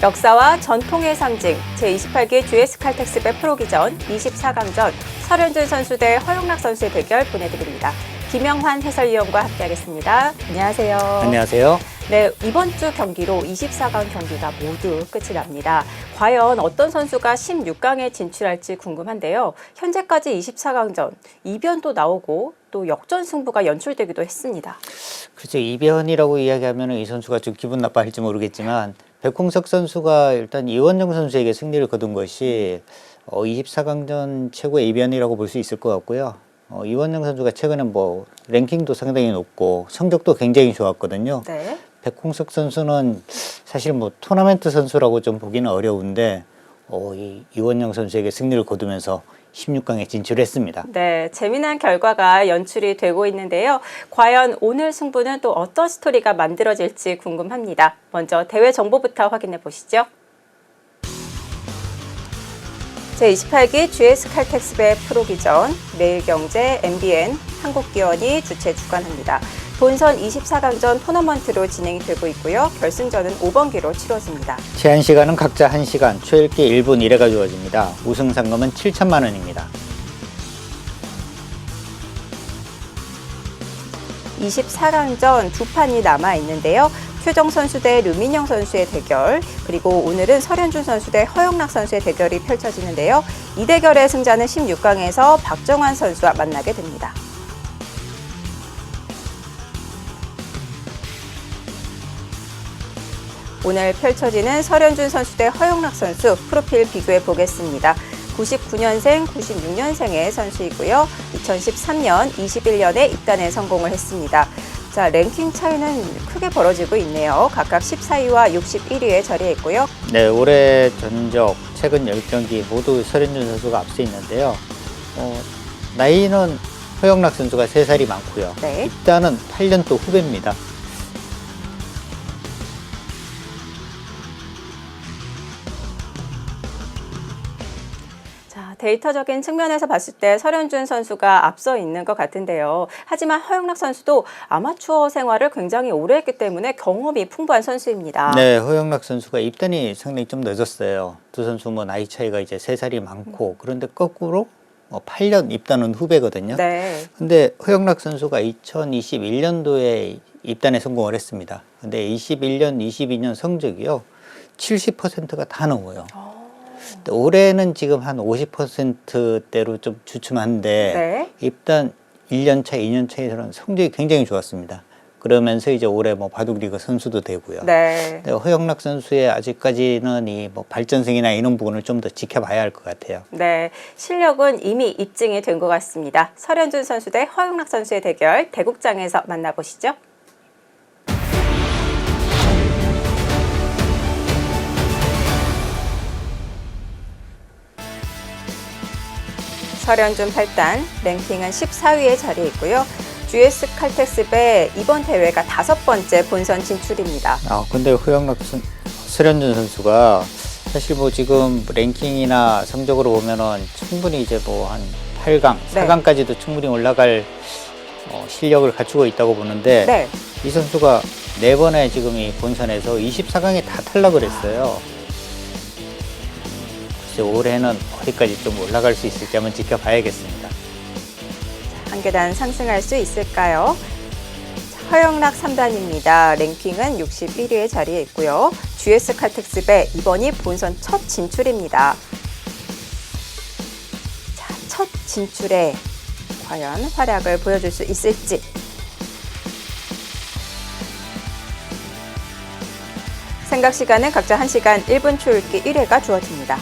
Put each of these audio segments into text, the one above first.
역사와 전통의 상징 제28기 GS 칼텍스배 프로기전 24강전 설현준 선수 대 허용락 선수의 대결 보내드립니다. 김영환 해설위원과 함께하겠습니다. 안녕하세요. 안녕하세요. 네, 이번 주 경기로 24강 경기가 모두 끝이 납니다. 과연 어떤 선수가 16강에 진출할지 궁금한데요. 현재까지 24강전 이변도 나오고 또 역전 승부가 연출되기도 했습니다. 그렇죠. 이변이라고 이야기하면 이 선수가 좀 기분 나빠할지 모르겠지만 백홍석 선수가 일단 이원정 선수에게 승리를 거둔 것이 24강전 최고의 이변이라고 볼 수 있을 것 같고요. 이원정 선수가 최근에 랭킹도 상당히 높고 성적도 굉장히 좋았거든요. 네. 백홍석 선수는 사실 토너먼트 선수라고 좀 보기는 어려운데 이원정 선수에게 승리를 거두면서 16강에 진출했습니다. 네, 재미난 결과가 연출이 되고 있는데요. 과연 오늘 승부는 또 어떤 스토리가 만들어질지 궁금합니다. 먼저 대회 정보부터 확인해 보시죠. 제28기 GS 칼텍스배 프로기전, 매일경제, MBN, 한국기원이 주최 주관합니다. 본선 24강전 토너먼트로 진행이 되고 있고요. 결승전은 5번기로 치러집니다. 제한 시간은 각자 1시간, 초읽기 1분 1회가 주어집니다. 우승 상금은 7천만 원입니다. 24강전 두 판이 남아있는데요. 최정 선수 대 류민영 선수의 대결, 그리고 오늘은 설현준 선수 대 허용락 선수의 대결이 펼쳐지는데요. 이 대결의 승자는 16강에서 박정환 선수와 만나게 됩니다. 오늘 펼쳐지는 설현준 선수 대 허용락 선수 프로필 비교해 보겠습니다. 99년생, 96년생의 선수이고요. 2013년, 21년에 입단에 성공을 했습니다. 자, 랭킹 차이는 크게 벌어지고 있네요. 각각 14위와 61위에 자리했고요. 네, 올해 전적 최근 10경기 모두 설현준 선수가 앞서 있는데요. 나이는 허영락 선수가 3살이 많고요. 네. 입단은 8년 또 후배입니다. 데이터적인 측면에서 봤을 때 설현준 선수가 앞서 있는 것 같은데요. 하지만 허용락 선수도 아마추어 생활을 굉장히 오래 했기 때문에 경험이 풍부한 선수입니다. 네, 허영락 선수가 입단이 상당히 좀 늦었어요. 두 선수 나이 차이가 이제 3살이 많고 그런데 거꾸로 8년 입단은 후배거든요. 네. 근데 허영락 선수가 2021년도에 입단에 성공을 했습니다. 근데 21년, 22년 성적이요. 70%가 다 넘어요. 올해는 지금 한 50%대로 좀 주춤한데 네. 입단 1년 차, 2년 차에서는 성적이 굉장히 좋았습니다. 그러면서 이제 올해 바둑리그 선수도 되고요. 네. 허영락 선수의 아직까지는 이 발전성이나 이런 부분을 좀 더 지켜봐야 할 것 같아요. 네, 실력은 이미 입증이 된 것 같습니다. 설현준 선수 대 허용락 선수의 대결 대국장에서 만나보시죠. 설현준 8단, 랭킹은 14위에 자리했고요. GS 칼텍스배 이번 대회가 5번째 본선 진출입니다. 근데 설현준 선수가 사실 지금 랭킹이나 성적으로 보면은 충분히 이제 한 8강, 네. 4강까지도 충분히 올라갈 실력을 갖추고 있다고 보는데 네. 이 선수가 4번의 지금 이 본선에서 24강에 다 탈락을 했어요. 올해는 어디까지 좀 올라갈 수 있을지 한번 지켜봐야겠습니다. 한 계단 상승할 수 있을까요? 허영락 3단입니다. 랭킹은 61위에 자리해 있고요. GS 칼텍스배 이번이 본선 첫 진출입니다. 자, 첫 진출에 과연 활약을 보여줄 수 있을지. 생각 시간은 각자 1시간 1분 초읽기 1회가 주어집니다.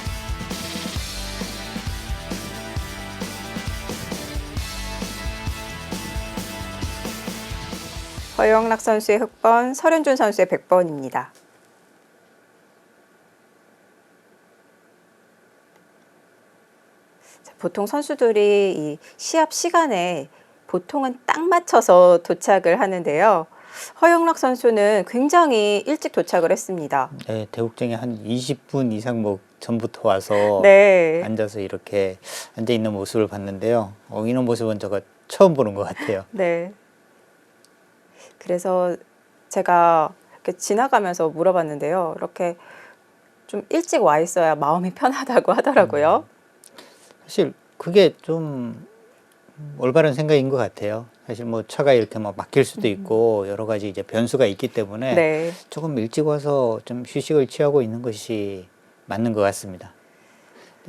허영락 선수의 흑번, 설현준 선수의 100번입니다. 보통 선수들이 이 시합 시간에 보통은 딱 맞춰서 도착을 하는데요. 허영락 선수는 굉장히 일찍 도착을 했습니다. 네, 대국장에 한 20분 이상 전부터 와서 네. 앉아서 이렇게 앉아 있는 모습을 봤는데요. 이런 모습은 제가 처음 보는 것 같아요. 네. 그래서 제가 이렇게 지나가면서 물어봤는데요. 이렇게 좀 일찍 와 있어야 마음이 편하다고 하더라고요. 사실 그게 좀 올바른 생각인 것 같아요. 사실 뭐 차가 이렇게 뭐 막힐 수도 있고 여러 가지 이제 변수가 있기 때문에 네. 조금 일찍 와서 좀 휴식을 취하고 있는 것이 맞는 것 같습니다.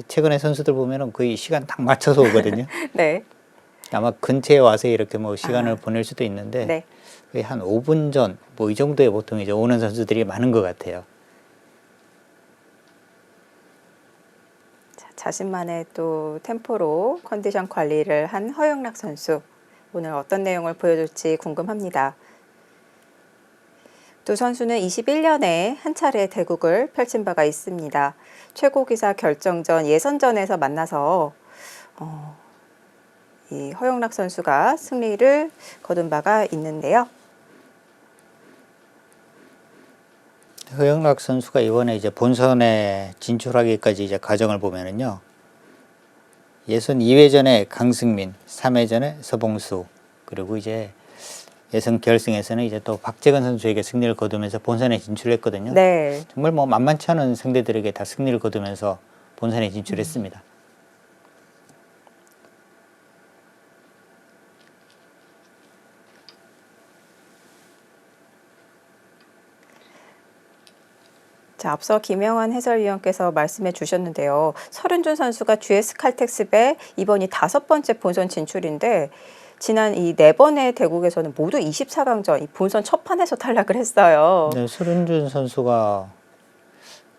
최근에 선수들 보면은 거의 시간 딱 맞춰서 오거든요. 네. 아마 근처에 와서 이렇게 뭐 시간을 아, 보낼 수도 있는데 네. 거의 한 5분 전 뭐 이 정도에 보통 이제 오는 선수들이 많은 것 같아요. 자, 자신만의 또 템포로 컨디션 관리를 한 허영락 선수. 오늘 어떤 내용을 보여줄지 궁금합니다. 두 선수는 21년에 한 차례 대국을 펼친 바가 있습니다. 최고기사 결정전 예선전에서 만나서 이 허영락 선수가 승리를 거둔 바가 있는데요. 허영락 선수가 이번에 이제 본선에 진출하기까지 이제 과정을 보면은요. 예선 2회전에 강승민, 3회전에 서봉수, 그리고 이제 예선 결승에서는 이제 또 박재근 선수에게 승리를 거두면서 본선에 진출했거든요. 네. 정말 뭐 만만치 않은 상대들에게 다 승리를 거두면서 본선에 진출했습니다. 자, 앞서 김영환 해설위원께서 말씀해 주셨는데요. 설은준 선수가 GS 칼텍스배 이번이 5번째 본선 진출인데 지난 이 4번의 대국에서는 모두 24강전 이 본선 첫 판에서 탈락을 했어요. 네, 설은준 선수가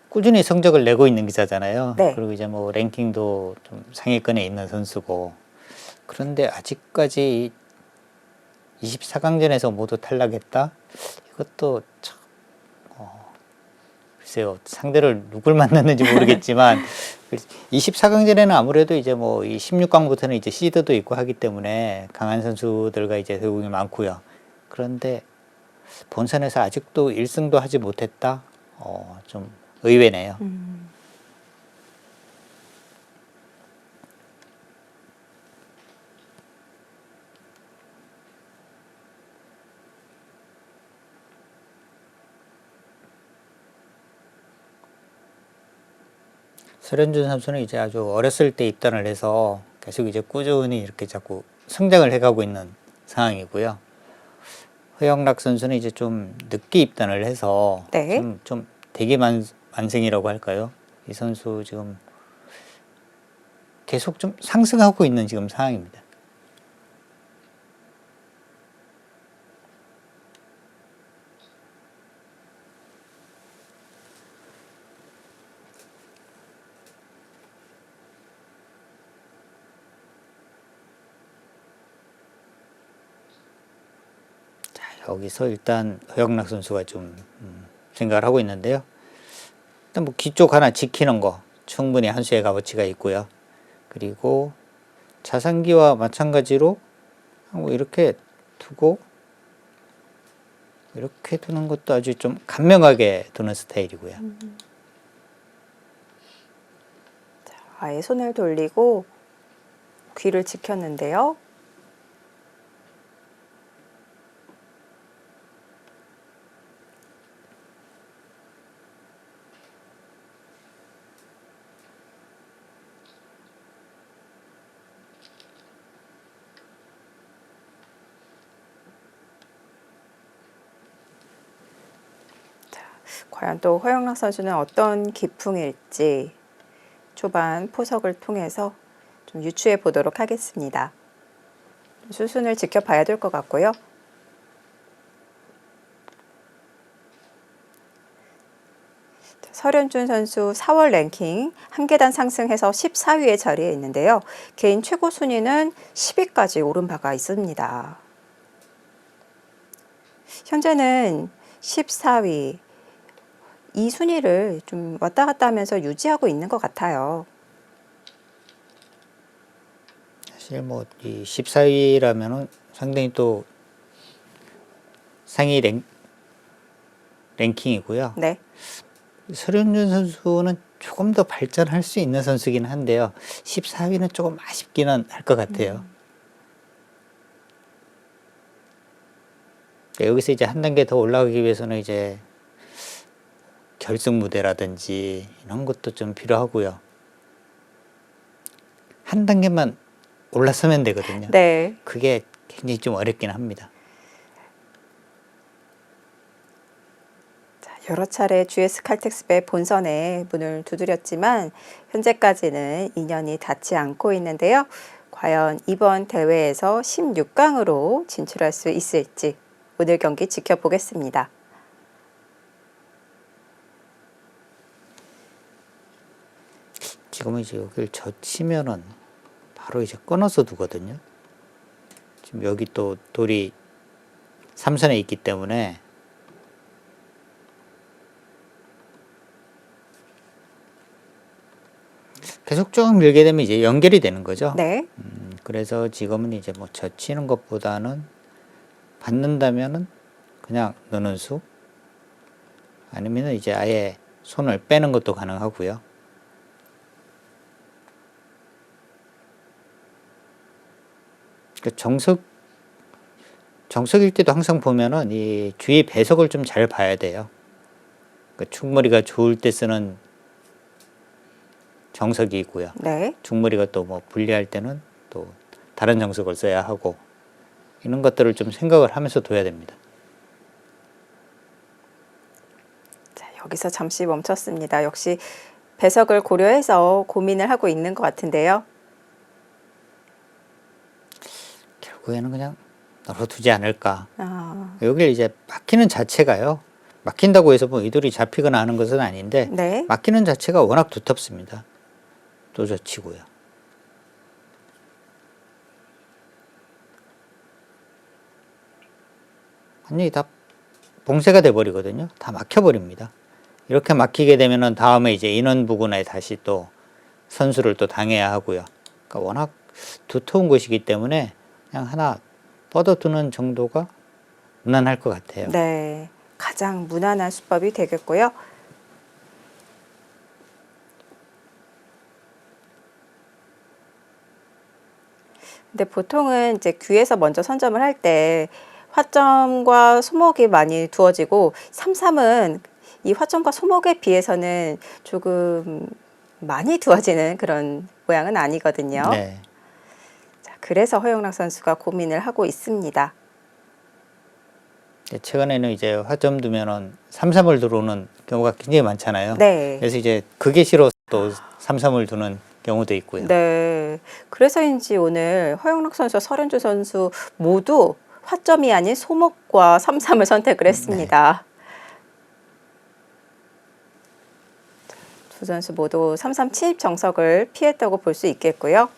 꾸준히 성적을 내고 있는 기사잖아요. 네. 그리고 이제 뭐 랭킹도 좀 상위권에 있는 선수고, 그런데 아직까지 24강전에서 모두 탈락했다? 이것도 참, 글쎄요, 상대를 누굴 만났는지 모르겠지만 24강전에는 아무래도 이제 뭐 이 16강부터는 이제 시드도 있고 하기 때문에 강한 선수들과 이제 대국이 많고요. 그런데 본선에서 아직도 1승도 하지 못했다? 좀 의외네요. 설현준 선수는 이제 아주 어렸을 때 입단을 해서 계속 이제 꾸준히 이렇게 자꾸 성장을 해가고 있는 상황이고요. 허영락 선수는 이제 좀 늦게 입단을 해서 네. 좀 되게 만생이라고 할까요? 이 선수 지금 계속 좀 상승하고 있는 지금 상황입니다. 여기서 일단 허영락 선수가 좀 생각을 하고 있는데요. 일단 뭐 기쪽 하나 지키는 거 충분히 한 수의 값어치가 있고요. 그리고 자상기와 마찬가지로 뭐 이렇게 두고 이렇게 두는 것도 아주 좀 간명하게 두는 스타일이고요. 아예 손을 돌리고 귀를 지켰는데요. 과연 또 허영락 선수는 어떤 기풍일지 초반 포석을 통해서 좀 유추해 보도록 하겠습니다. 수순을 지켜봐야 될 것 같고요. 설현준 선수 4월 랭킹 한 계단 상승해서 14위의 자리에 있는데요. 개인 최고 순위는 10위까지 오른 바가 있습니다. 현재는 14위, 이 순위를 좀 왔다 갔다 하면서 유지하고 있는 것 같아요. 사실 뭐 이 14위라면은 상당히 또 상위 랭킹이고요. 네. 설현준 선수는 조금 더 발전할 수 있는 선수긴 한데요. 14위는 조금 아쉽기는 할 것 같아요. 여기서 이제 한 단계 더 올라가기 위해서는 이제 결승 무대라든지 이런 것도 좀 필요하고요. 한 단계만 올라서면 되거든요. 네. 그게 굉장히 좀 어렵긴 합니다. 자, 여러 차례 GS 칼텍스배 본선에 문을 두드렸지만 현재까지는 인연이 닿지 않고 있는데요. 과연 이번 대회에서 16강으로 진출할 수 있을지 오늘 경기 지켜보겠습니다. 지금은 이제 여기를 젖히면은 바로 이제 끊어서 두거든요. 지금 여기 또 돌이 삼선에 있기 때문에 계속 쭉 밀게 되면 이제 연결이 되는 거죠. 네. 그래서 지금은 이제 뭐 젖히는 것보다는 받는다면은 그냥 넣는 수 아니면은 이제 아예 손을 빼는 것도 가능하고요. 정석일 때도 항상 보면은 이 주위 배석을 좀 잘 봐야 돼요. 충무리가 좋을 때 쓰는 정석이 있고요. 네. 충무리가 또 뭐 불리할 때는 또 다른 정석을 써야 하고 이런 것들을 좀 생각을 하면서 둬야 됩니다. 자, 여기서 잠시 멈췄습니다. 역시 배석을 고려해서 고민을 하고 있는 것 같은데요. 결국에는 그냥 널어두지 않을까. 아, 여기를 이제 막히는 자체가요. 막힌다고 해서 뭐 이돌이 잡히거나 하는 것은 아닌데 네. 막히는 자체가 워낙 두텁습니다. 또 젖히고요. 완전히 다 봉쇄가 돼버리거든요. 다 막혀버립니다. 이렇게 막히게 되면은 다음에 이제 인원 부근에 다시 또 선수를 또 당해야 하고요. 그러니까 워낙 두터운 것이기 때문에 그냥 하나 뻗어두는 정도가 무난할 것 같아요. 네. 가장 무난한 수법이 되겠고요. 근데 보통은 이제 귀에서 먼저 선점을 할 때 화점과 소목이 많이 두어지고 3-3은 이 화점과 소목에 비해서는 조금 많이 두어지는 그런 모양은 아니거든요. 네. 자, 그래서 허영락 선수가 고민을 하고 있습니다. 최근에는 이제 화점 두면은 3-3을 들어오는 경우가 굉장히 많잖아요. 네. 그래서 이제 그게 싫어서 또 3-3을 두는 경우도 있고요. 네. 그래서인지 오늘 허영락 선수와 설현주 선수 모두 화점이 아닌 소목과 3-3을 선택을 했습니다. 두 선수 모두 3-3 침입 정석을 피했다고 볼 수 있겠고요.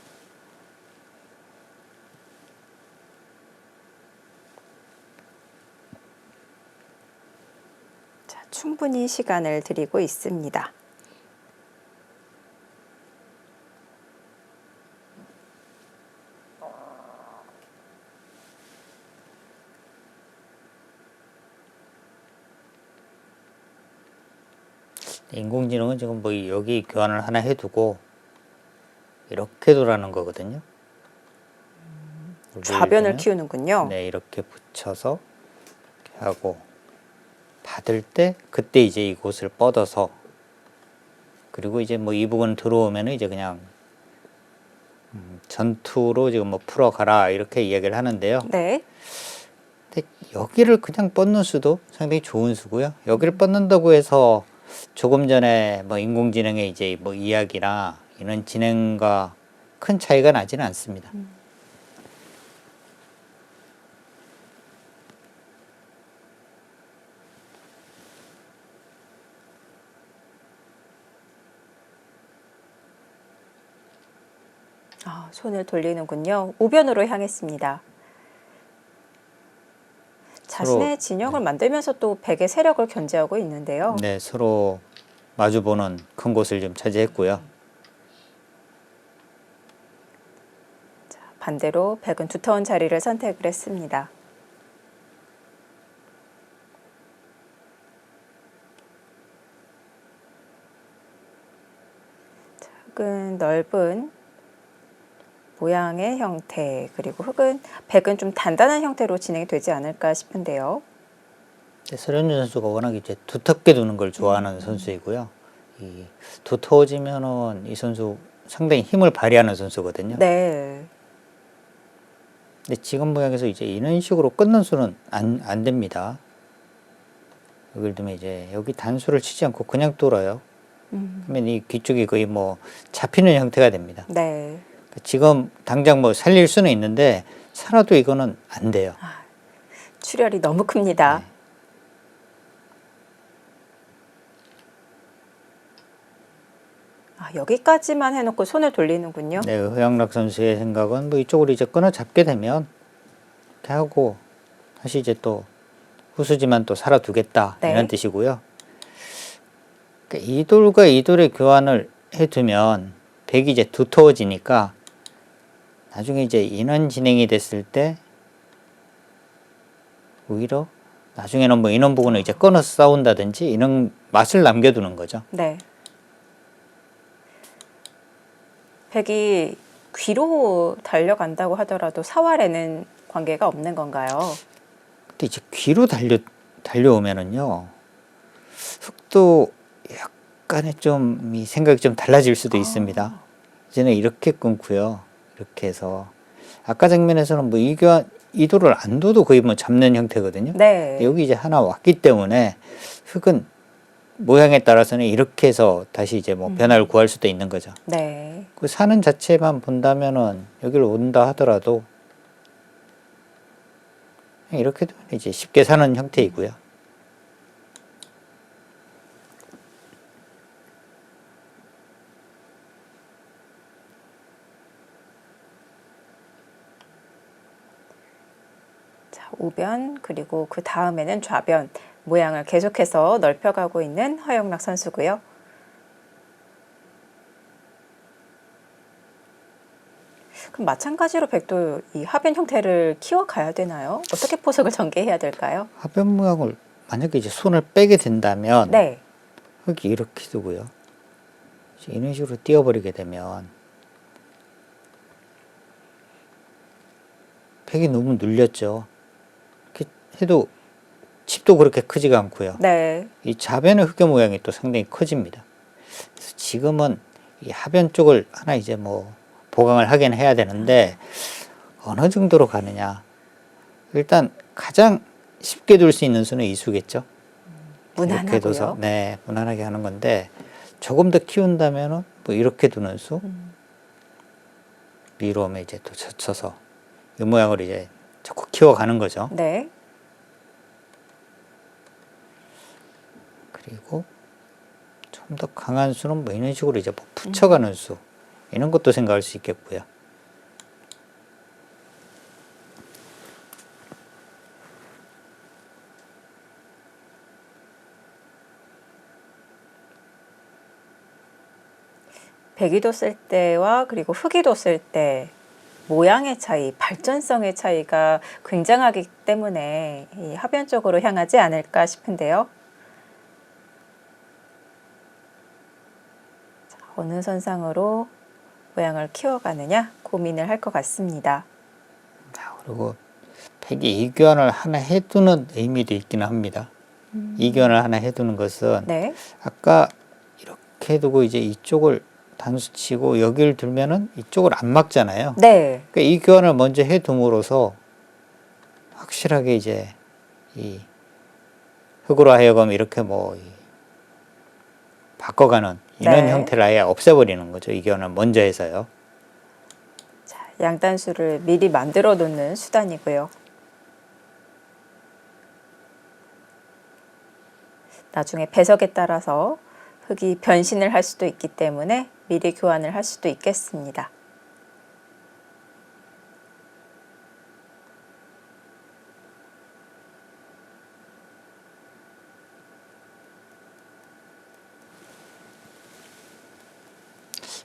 자, 충분히 시간을 드리고 있습니다. 인공지능은 지금 뭐 여기 교환을 하나 해두고 이렇게 두라는 거거든요. 좌변을 보면, 키우는군요. 네, 이렇게 붙여서 이렇게 하고 받을 때 그때 이제 이곳을 뻗어서 그리고 이제 뭐 이 부분 들어오면은 이제 그냥 전투로 지금 뭐 풀어가라 이렇게 이야기를 하는데요. 네. 근데 여기를 그냥 뻗는 수도 상당히 좋은 수고요. 여기를 뻗는다고 해서 조금 전에 뭐 인공지능의 이제 뭐 이야기나 이런 진행과 큰 차이가 나지는 않습니다. 아, 손을 돌리는군요. 우변으로 향했습니다. 자신의 진영을 만들면서 또 백의 세력을 견제하고 있는데요. 네, 서로 마주보는 큰 곳을 좀 차지했고요. 자, 반대로 백은 두터운 자리를 선택을 했습니다. 흙은 넓은 모양의 형태, 그리고 백은 좀 단단한 형태로 진행이 되지 않을까 싶은데요. 서현준 선수가 워낙 이제 두텁게 두는 걸 좋아하는 선수이고요. 이 두터워지면은 이 선수 상당히 힘을 발휘하는 선수거든요. 네. 근데 지금 모양에서 이제 이런 식으로 끊는 수는 안 됩니다. 예를 들면 이제 여기 단수를 치지 않고 그냥 뚫어요. 그러면 이 귀쪽이 거의 뭐 잡히는 형태가 됩니다. 네. 지금 당장 뭐 살릴 수는 있는데 살아도 이거는 안 돼요. 출혈이 너무 큽니다. 네. 여기까지만 해놓고 손을 돌리는군요. 네, 허영락 선수의 생각은 뭐 이쪽으로 이제 끊어 잡게 되면 이렇게 하고 다시 이제 또 후수지만 또 살아두겠다 네. 이런 뜻이고요. 그러니까 이 돌과 이 돌의 교환을 해두면 백이 이제 두터워지니까 나중에 이제 인원 진행이 됐을 때 오히려 나중에는 뭐 인원 부분을 이제 끊어서 싸운다든지 이런 맛을 남겨두는 거죠. 네. 백이 귀로 달려간다고 하더라도 사활에는 관계가 없는 건가요? 근데 이제 귀로 달려오면은요, 흙도 약간의 좀 이 생각이 좀 달라질 수도 있습니다. 이제는 이렇게 끊고요. 이렇게 해서 아까 장면에서는 뭐 이도를 안 둬도 거의 뭐 잡는 형태거든요. 네. 여기 이제 하나 왔기 때문에 흙은 모양에 따라서는 이렇게 해서 다시 이제 뭐 변화를 구할 수도 있는 거죠. 네. 그 사는 자체만 본다면은 여기를 온다 하더라도 이렇게 되면 이제 쉽게 사는 형태이고요. 자, 우변 그리고 그 다음에는 좌변 모양을 계속해서 넓혀가고 있는 허영락 선수고요. 그럼 마찬가지로 백도 이 하변 형태를 키워가야 되나요? 어떻게 포석을 전개해야 될까요? 하변 모양을 만약에 이제 손을 빼게 된다면 네. 흙이 이렇게 두고요. 이런 식으로 띄어버리게 되면 팩이 너무 눌렸죠. 이렇게 해도 칩도 그렇게 크지가 않고요. 네. 이 좌변의 흙의 모양이 또 상당히 커집니다. 그래서 지금은 이 하변 쪽을 하나 이제 뭐 보강을 하긴 해야 되는데 어느 정도로 가느냐. 일단 가장 쉽게 둘 수 있는 수는 이수겠죠. 이렇게 둬서 무난하고요. 네, 무난하게 하는 건데 조금 더 키운다면은 뭐 이렇게 두는 수 위로 오면 이제 또 젖혀서 이 모양으로 이제 자꾸 키워가는 거죠. 네. 그리고 좀 더 강한 수는 뭐 이런 식으로 이제 뭐 붙여가는 수 이런 것도 생각할 수 있겠고요. 백이도 쓸 때와 그리고 흙이도 쓸 때 모양의 차이, 발전성의 차이가 굉장하기 때문에 이 하변 쪽으로 향하지 않을까 싶은데요. 자, 어느 선상으로 모양을 키워가느냐 고민을 할 것 같습니다. 그리고 팩이 이교환을 하나 해두는 의미도 있기는 합니다. 이교환을 하나 해두는 것은 네. 아까 이렇게 두고 이제 이쪽을 단수 치고 여기를 들면은 이쪽을 안 막잖아요. 네. 그러니까 이 교환을 먼저 해둠으로써 확실하게 이제 이 흙으로 하여금 이렇게 뭐 바꿔가는 이런 네. 형태를 아예 없애버리는 거죠. 이 교환을 먼저 해서요. 자, 양단수를 미리 만들어 놓는 수단이고요. 나중에 배석에 따라서 흙이 변신을 할 수도 있기 때문에 미리 교환을 할 수도 있겠습니다.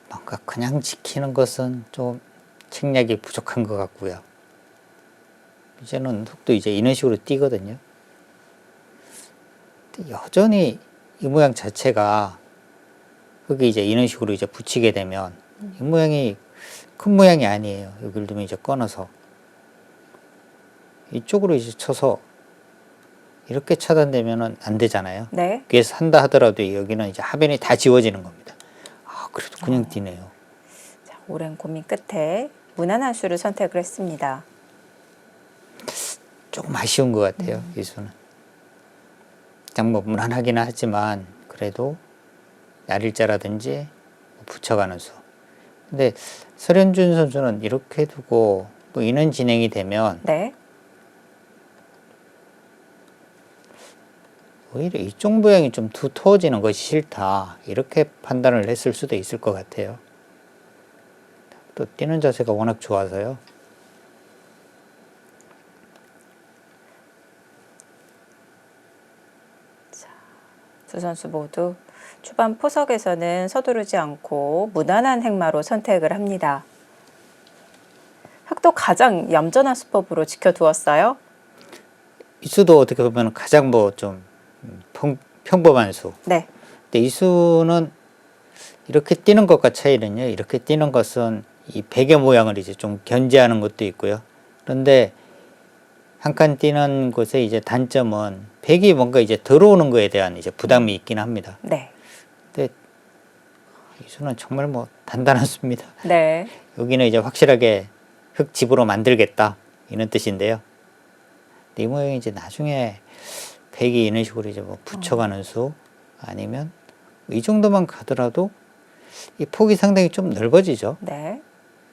뭔가 그냥 지키는 것은 좀 책략이 부족한 것 같고요. 이제는 흙도 이제 이런 식으로 띄거든요. 근데 여전히 이 모양 자체가 흙이 이제 이런 식으로 이제 붙이게 되면 이 모양이 큰 모양이 아니에요. 여기를 두면 이제 꺼내서 이쪽으로 이제 쳐서 이렇게 차단되면은 안 되잖아요. 네. 그래서 한다 하더라도 여기는 이제 하변이 다 지워지는 겁니다. 아, 그래도 그냥 뛰네요. 자, 오랜 고민 끝에 무난한 수를 선택을 했습니다. 조금 아쉬운 것 같아요. 이 수는. 그냥 뭐 무난하긴 하지만 그래도 날일자라든지 붙여가는 수. 근데 설현준 선수는 이렇게 두고 또 이는 진행이 되면 네. 오히려 이쪽 모양이 좀 두터워지는 것이 싫다. 이렇게 판단을 했을 수도 있을 것 같아요. 또 뛰는 자세가 워낙 좋아서요. 두 선수 모두 초반 포석에서는 서두르지 않고 무난한 행마로 선택을 합니다. 흑도 가장 얌전한 수법으로 지켜두었어요. 이 수도 어떻게 보면 가장 뭐 좀 평범한 수. 네. 근데 이 수는 이렇게 뛰는 것과 차이는요. 이렇게 뛰는 것은 이 베개 모양을 이제 좀 견제하는 것도 있고요. 그런데 한 칸 뛰는 곳의 이제 단점은 백이 뭔가 이제 들어오는 거에 대한 이제 부담이 있긴 합니다. 네. 근데 이 수는 정말 뭐 단단한 수입니다. 네. 여기는 이제 확실하게 흙 집으로 만들겠다 이런 뜻인데요. 근데 이 모양이 이제 나중에 백이 이런 식으로 이제 뭐 붙여가는 수 아니면 이 정도만 가더라도 이 폭이 상당히 좀 넓어지죠. 네.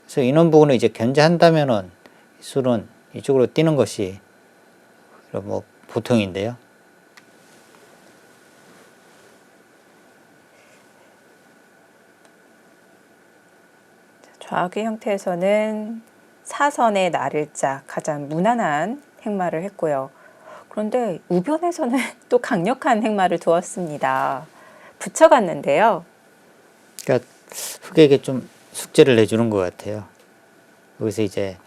그래서 이런 부분을 이제 견제한다면은 이 수는 이쪽으로 뛰는 것이 뭐 보통인데요. 좌악의 형태에서는 사선의 날일자 가장 무난한 행마를 했고요. 그런데 우변에서는 또 강력한 행마를 두었습니다. 붙여갔는데요. 그러니까 흙에게 좀 숙제를 내주는 것 같아요. 여기서 이제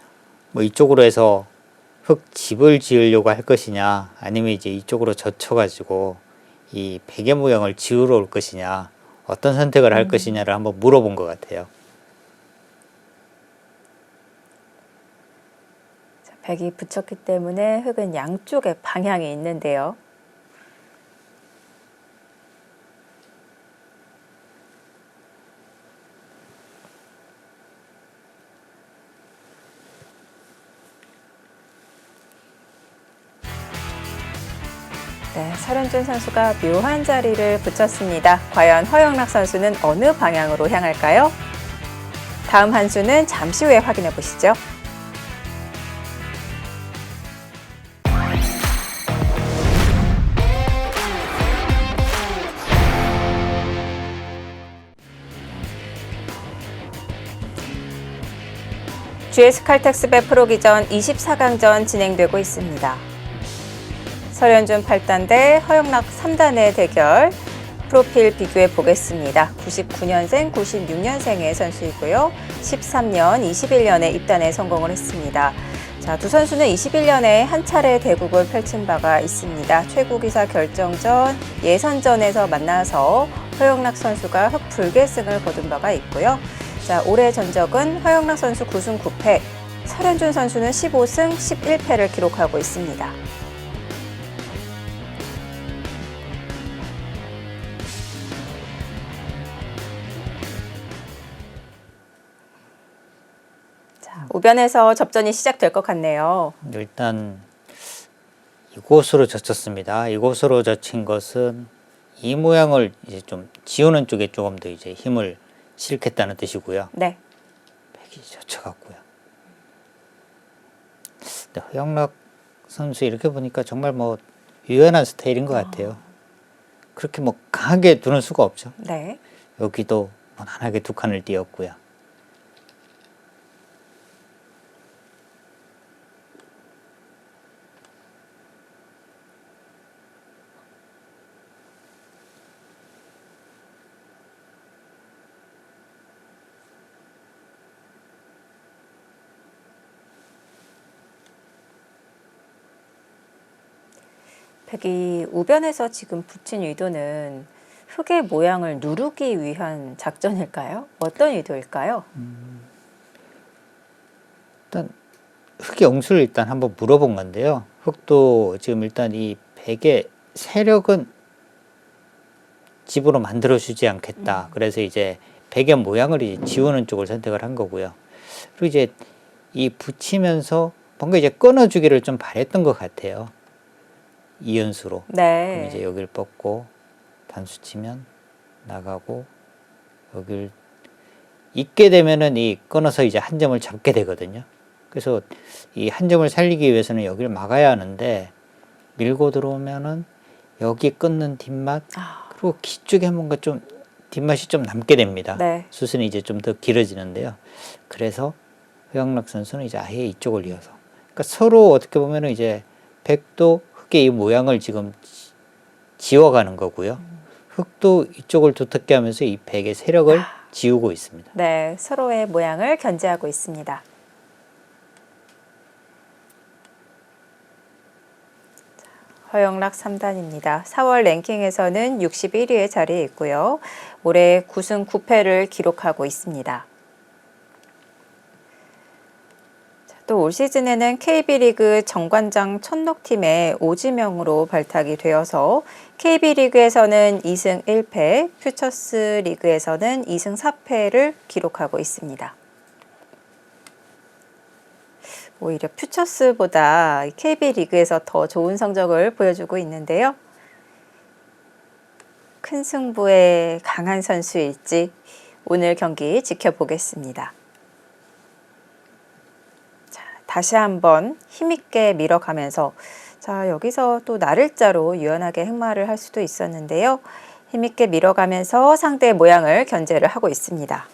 뭐 이쪽으로 해서 흙 집을 지으려고 할 것이냐 아니면 이제 이쪽으로 젖혀가지고 이 베개 모양을 지으러 올 것이냐 어떤 선택을 할 것이냐를 한번 물어본 것 같아요. 자, 백이 붙였기 때문에 흙은 양쪽에 방향이 있는데요. 네, 설현준 선수가 묘한 자리를 붙였습니다. 과연 허영락 선수는 어느 방향으로 향할까요? 다음 한 수는 잠시 후에 확인해 보시죠. GS 칼텍스배 프로기전 24강전 진행되고 있습니다. 설현준 8단 대 허영락 3단의 대결 프로필 비교해 보겠습니다. 99년생, 96년생의 선수이고요. 13년, 21년에 입단에 성공을 했습니다. 자, 두 선수는 21년에 한 차례 대국을 펼친 바가 있습니다. 최고기사 결정전, 예선전에서 만나서 허영락 선수가 흑불개승을 거둔 바가 있고요. 자, 올해 전적은 허영락 선수 9승 9패, 설현준 선수는 15승 11패를 기록하고 있습니다. 자, 우변에서 접전이 시작될 것 같네요. 일단 이곳으로 젖혔습니다. 이곳으로 젖힌 것은 이 모양을 이제 좀 지우는 쪽에 조금 더 이제 힘을 실겠다는 뜻이고요. 네. 백이 젖혀갔고요. 근데 허영락 선수 이렇게 보니까 정말 뭐 유연한 스타일인 것 같아요. 그렇게 뭐 강하게 두는 수가 없죠. 네. 여기도 무난하게 두 칸을 띄었고요. 백이 우변에서 지금 붙인 의도는 흙의 모양을 누르기 위한 작전일까요? 어떤 의도일까요? 일단 흙의 옹수를 일단 한번 물어본 건데요. 흙도 지금 일단 이 백의 세력은 집으로 만들어주지 않겠다. 그래서 이제 백의 모양을 이제 지우는 쪽을 선택을 한 거고요. 그리고 이제 이 붙이면서 뭔가 이제 끊어주기를 좀 바랬던 것 같아요. 이연수로. 네. 그럼 이제 여기를 뻗고 단수 치면 나가고 여기를 있게 되면은 이 끊어서 이제 한 점을 잡게 되거든요. 그래서 이 한 점을 살리기 위해서는 여기를 막아야 하는데 밀고 들어오면은 여기 끊는 뒷맛 그리고 기 쪽에 뭔가 좀 뒷맛이 좀 남게 됩니다. 네. 수순이 이제 좀 더 길어지는데요. 그래서 허영락 선수는 이제 아예 이쪽을 이어서 그러니까 서로 어떻게 보면은 이제 백도 흙의 이 모양을 지금 지워가는 거고요. 흙도 이쪽을 두텁게 하면서 이 백의 세력을 지우고 있습니다. 네, 서로의 모양을 견제하고 있습니다. 허영락 3단입니다. 4월 랭킹에서는 61위에 자리에 있고요. 올해 9승 9패를 기록하고 있습니다. 또 올 시즌에는 KB리그 정관장 천록팀의 오지명으로 발탁이 되어서 KB리그에서는 2승 1패, 퓨처스 리그에서는 2승 4패를 기록하고 있습니다. 오히려 퓨처스보다 KB리그에서 더 좋은 성적을 보여주고 있는데요. 큰 승부에 강한 선수일지 오늘 경기 지켜보겠습니다. 다시 한번 힘있게 밀어가면서 자 여기서 또 나를자로 유연하게 행마를 할 수도 있었는데요. 힘있게 밀어가면서 상대의 모양을 견제를 하고 있습니다.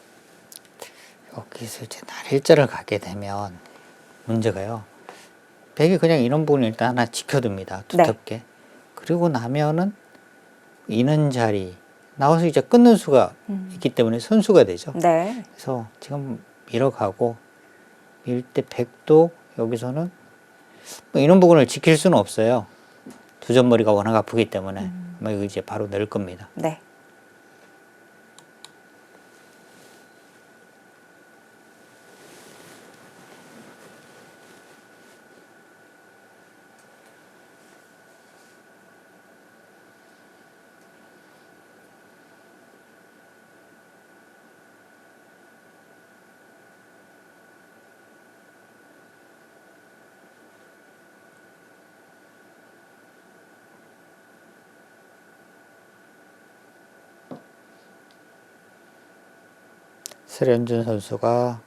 여기서 이제 날일자를 가게 되면 문제가요. 백이 그냥 이런 부분을 일단 하나 지켜둡니다. 두텁게. 네. 그리고 나면은 이는 자리 나와서 이제 끊는 수가 있기 때문에 선수가 되죠. 네. 그래서 지금 밀어가고 밀 때 백도 여기서는 뭐 이런 부분을 지킬 수는 없어요. 두 점머리가 워낙 아프기 때문에 아마 이거 이제 바로 넣을 겁니다. 네. 설현준 선수가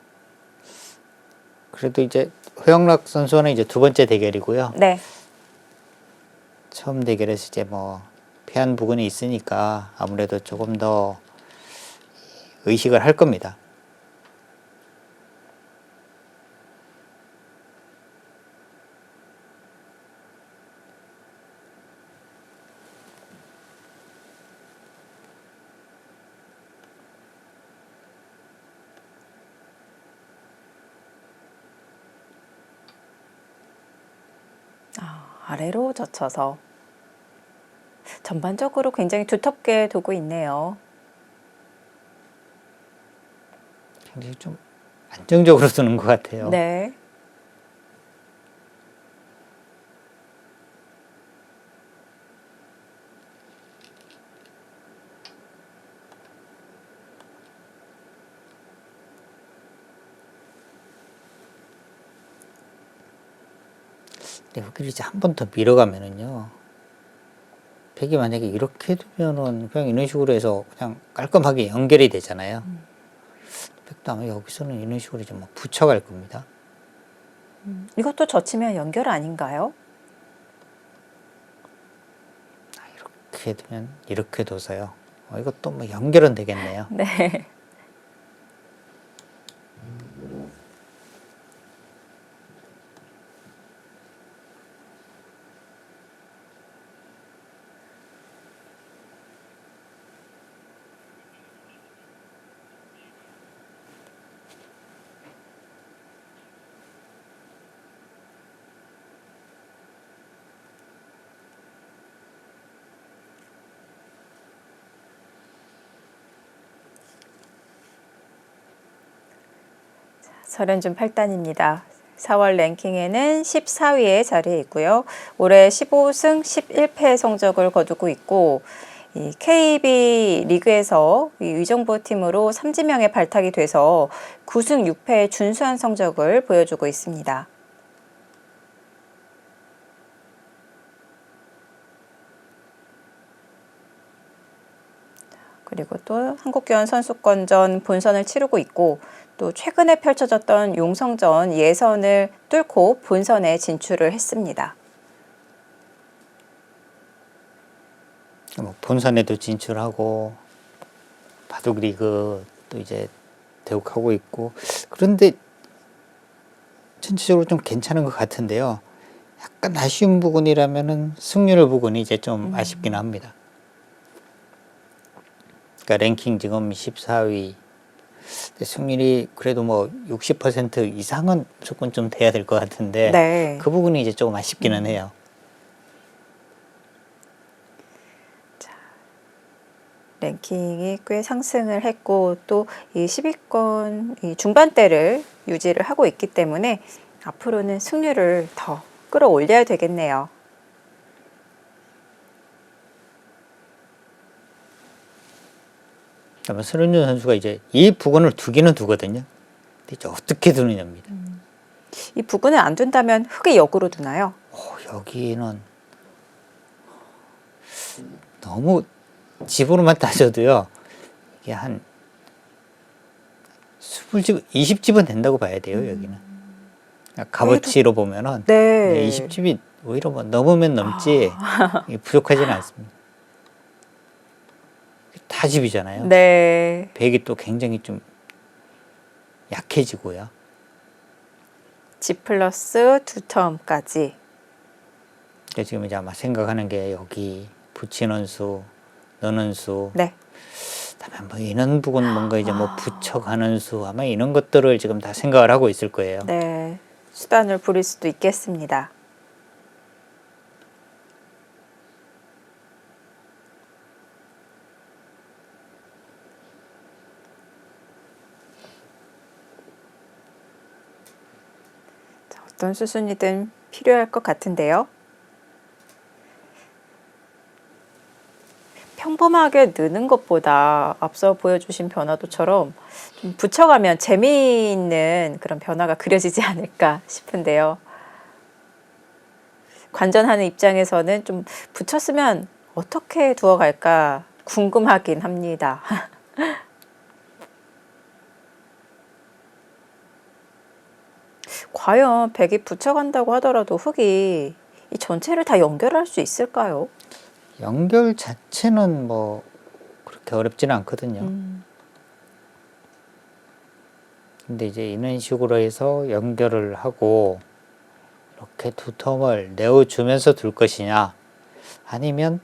그래도 이제 허영락 선수와는 이제 두 번째 대결이고요. 네. 처음 대결에서 이제 뭐 패한 부분이 있으니까 아무래도 조금 더 의식을 할 겁니다. 아래로 젖혀서 전반적으로 굉장히 두텁게 두고 있네요. 굉장히 좀 안정적으로 두는 것 같아요. 네. 여기를 이제 한 번 더 밀어가면은요. 백이 만약에 이렇게 두면은 그냥 이런 식으로 해서 그냥 깔끔하게 연결이 되잖아요. 백도 아마 여기서는 이런 식으로 이제 막 붙여갈 겁니다. 이것도 젖히면 연결 아닌가요? 이렇게 두면 이렇게 둬서요. 이것도 뭐 연결은 되겠네요. 네. 설현준 8단입니다. 4월 랭킹에는 14위에 자리해 있고요. 올해 15승 11패 성적을 거두고 있고 이 KB 리그에서 이 의정부 팀으로 3지명에 발탁이 돼서 9승 6패의 준수한 성적을 보여주고 있습니다. 그리고 또 한국교원 선수권전 본선을 치르고 있고 또 최근에 펼쳐졌던 용성전 예선을 뚫고 본선에 진출을 했습니다. 뭐 본선에도 진출하고 바둑리그 또 이제 대국하고 있고 그런데 전체적으로 좀 괜찮은 것 같은데요. 약간 아쉬운 부분이라면은 승률 부분이 이제 좀 아쉽긴 합니다. 그러니까 랭킹 지금 14위. 승률이 그래도 뭐 60% 이상은 무조건 좀 돼야 될 것 같은데 네. 그 부분이 이제 조금 아쉽기는 해요. 랭킹이 꽤 상승을 했고 또 이 10위권 이 중반대를 유지를 하고 있기 때문에 앞으로는 승률을 더 끌어올려야 되겠네요. 아마 서른준 선수가 이제 이 부근을 두기는 두거든요. 근데 이제 어떻게 두느냐입니다. 이 부근을 안 둔다면 흑의 역으로 두나요? 여기는 너무 집으로만 따져도요. 이게 한 20집, 20집은 된다고 봐야 돼요. 여기는. 값어치로 보면은 네. 20집이 오히려 뭐 넘으면 넘지 부족하지는 않습니다. 다 집이잖아요. 네. 백이 또 굉장히 좀 약해지고요. G 플러스 2텀까지. 지금 이제 아마 생각하는 게 여기 붙이는 수, 넣는 수, 네. 그다음에 뭐 이런 부분 뭔가 이제 뭐 붙여가는 수 아마 이런 것들을 지금 다 생각을 하고 있을 거예요. 네. 수단을 부릴 수도 있겠습니다. 자, 어떤 수순이든 필요할 것 같은데요. 평범하게 느는 것보다 앞서 보여주신 변화도처럼 좀 붙여가면 재미있는 그런 변화가 그려지지 않을까 싶은데요. 관전하는 입장에서는 좀 붙였으면 어떻게 두어갈까 궁금하긴 합니다. 과연 백이 붙여간다고 하더라도 흑이 이 전체를 다 연결할 수 있을까요? 연결 자체는 뭐 그렇게 어렵지는 않거든요. 근데 이제 이런 식으로 해서 연결을 하고 이렇게 두 텀을 내어주면서 둘 것이냐 아니면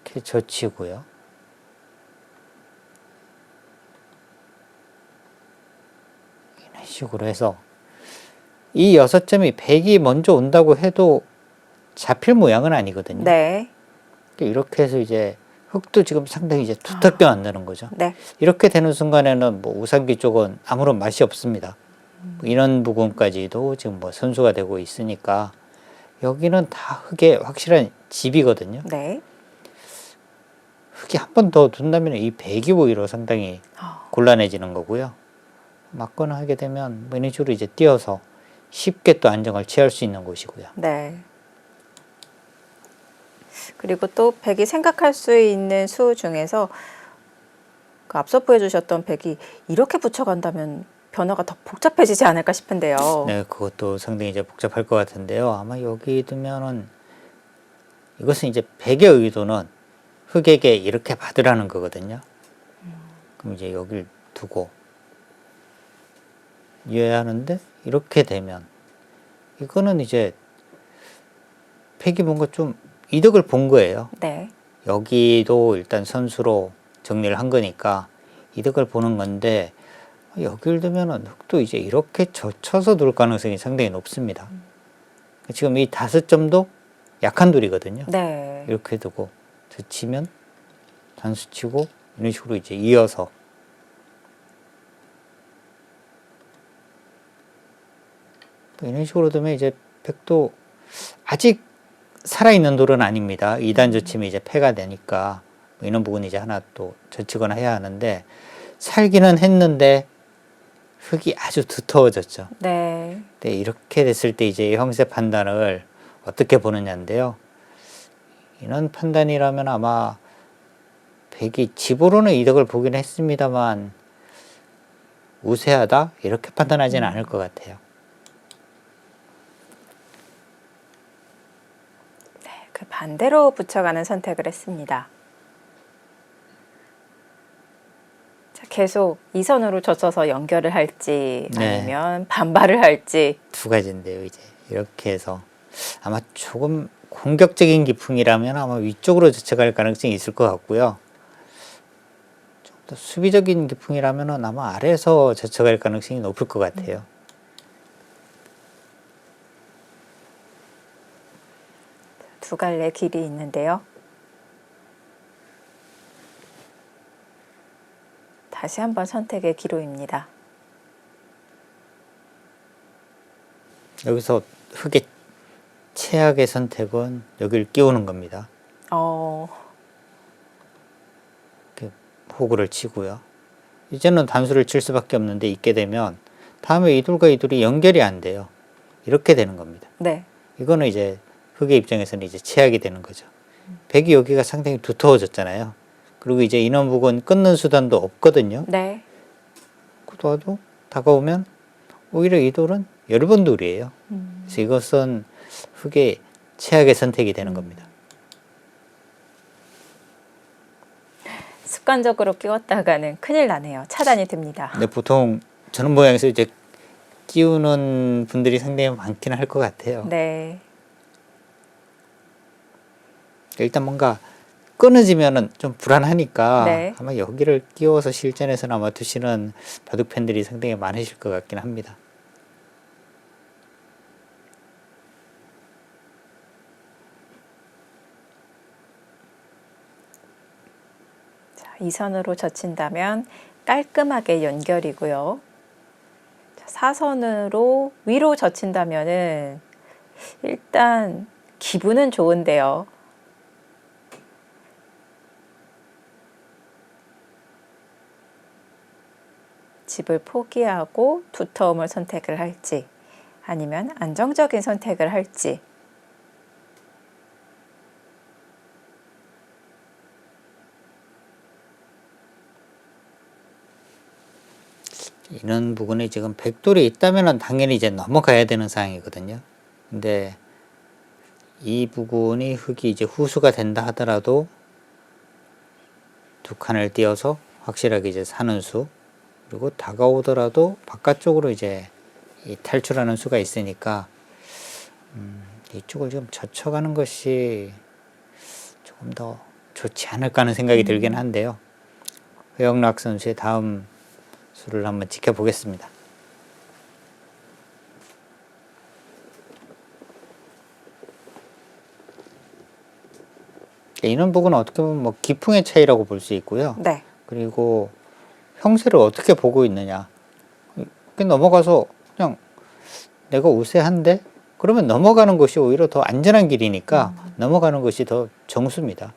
이렇게 젖히고요. 이런 식으로 해서 이 6점이 100이 먼저 온다고 해도 잡힐 모양은 아니거든요. 네. 이렇게 해서 이제 흙도 지금 상당히 이제 두텁게 만드는 거죠. 네. 이렇게 되는 순간에는 뭐 우상기 쪽은 아무런 맛이 없습니다. 뭐 이런 부분까지도 지금 뭐 선수가 되고 있으니까 여기는 다 흙의 확실한 집이거든요. 네. 흙이 한 번 더 둔다면 이 백이 오히려 상당히 곤란해지는 거고요. 맞거나 하게 되면 뭐 이런 식으로 이제 뛰어서 쉽게 또 안정을 취할 수 있는 곳이고요. 네. 그리고 또 백이 생각할 수 있는 수 중에서 그 앞서 보여주셨던 백이 이렇게 붙여간다면 변화가 더 복잡해지지 않을까 싶은데요. 네, 그것도 상당히 이제 복잡할 것 같은데요. 아마 여기 두면은 이것은 이제 백의 의도는 흑에게 이렇게 받으라는 거거든요. 그럼 이제 여길 두고 이해하는데 이렇게 되면 이거는 이제 백이 뭔가 좀 이득을 본 거예요. 네. 여기도 일단 선수로 정리를 한 거니까 이득을 보는 건데 여기를 두면은 흑도 이제 이렇게 젖혀서 둘 가능성이 상당히 높습니다. 지금 이 5점도 약한 돌이거든요. 네. 이렇게 두고 젖히면 단수 치고 이런 식으로 이제 이어서 이런 식으로 되면 이제 백도 아직 살아있는 돌은 아닙니다. 2단 조침이 이제 폐가 되니까 뭐 이런 부분이 이제 하나 또 젖히거나 해야 하는데 살기는 했는데 흙이 아주 두터워졌죠. 네. 네, 이렇게 됐을 때 이제 형세 판단을 어떻게 보느냐인데요. 이런 판단이라면 아마 백이 집으로는 이득을 보긴 했습니다만 우세하다 이렇게 판단하지는 않을 것 같아요. 그 반대로 붙여가는 선택을 했습니다. 자, 계속 이 선으로 젖혀서 연결을 할지 네. 아니면 반발을 할지. 두 가지인데요. 이제 이렇게 해서 아마 조금 공격적인 기풍이라면 아마 위쪽으로 젖혀갈 가능성이 있을 것 같고요. 좀 더 수비적인 기풍이라면 아마 아래에서 젖혀갈 가능성이 높을 것 같아요. 두 갈래 길이 있는데요. 다시 한번 선택의 기로입니다. 여기서 흙의 최악의 선택은 여기를 끼우는 겁니다. 이렇게 호구를 치고요. 이제는 단수를 칠 수밖에 없는데 있게 되면 다음에 이 돌과 이 돌이 연결이 안 돼요. 이렇게 되는 겁니다. 네. 이거는 이제 흑의 입장에서는 이제 최악이 되는 거죠. 백이 여기가 상당히 두터워졌잖아요. 그리고 이제 인원북은 끊는 수단도 없거든요. 네. 그래도 다가오면 오히려 이 돌은 열번 돌이에요. 그래서 이것은 흑의 최악의 선택이 되는 겁니다. 습관적으로 끼웠다가는 큰일 나네요. 차단이 됩니다. 근데 보통 저런 모양에서 이제 끼우는 분들이 상당히 많기는 할 것 같아요. 네. 일단 뭔가 끊어지면은 좀 불안하니까 네. 아마 여기를 끼워서 실전에서는 아마 두시는 바둑 팬들이 상당히 많으실 것 같긴 합니다. 자, 이 선으로 젖힌다면 깔끔하게 연결이고요. 자, 사선으로 위로 젖힌다면은 일단 기분은 좋은데요. 집을 포기하고 두터움을 선택을 할지 아니면 안정적인 선택을 할지. 이런 부분에 지금 백돌이 있다면 당연히 이제 넘어가야 되는 상황이거든요. 근데 이 부분이 흙이 이제 후수가 된다 하더라도 두 칸을 띄어서 확실하게 이제 사는 수, 그리고 다가오더라도 바깥쪽으로 이제 이 탈출하는 수가 있으니까 이쪽을 좀 젖혀가는 것이 조금 더 좋지 않을까 하는 생각이 들긴 한데요. 허영락 선수의 다음 수를 한번 지켜보겠습니다. 인원북은 어떻게 보면 뭐 기풍의 차이라고 볼 수 있고요. 네. 그리고 형세를 어떻게 보고 있느냐. 이렇게 넘어가서 그냥 내가 우세한데? 그러면 넘어가는 것이 오히려 더 안전한 길이니까 넘어가는 것이 더 정수입니다.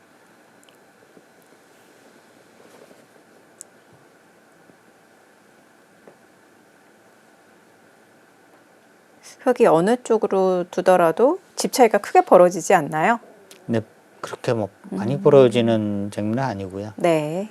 흙이 어느 쪽으로 두더라도 집 차이가 크게 벌어지지 않나요? 근데 그렇게 뭐 많이 벌어지는 장면은 아니고요. 네.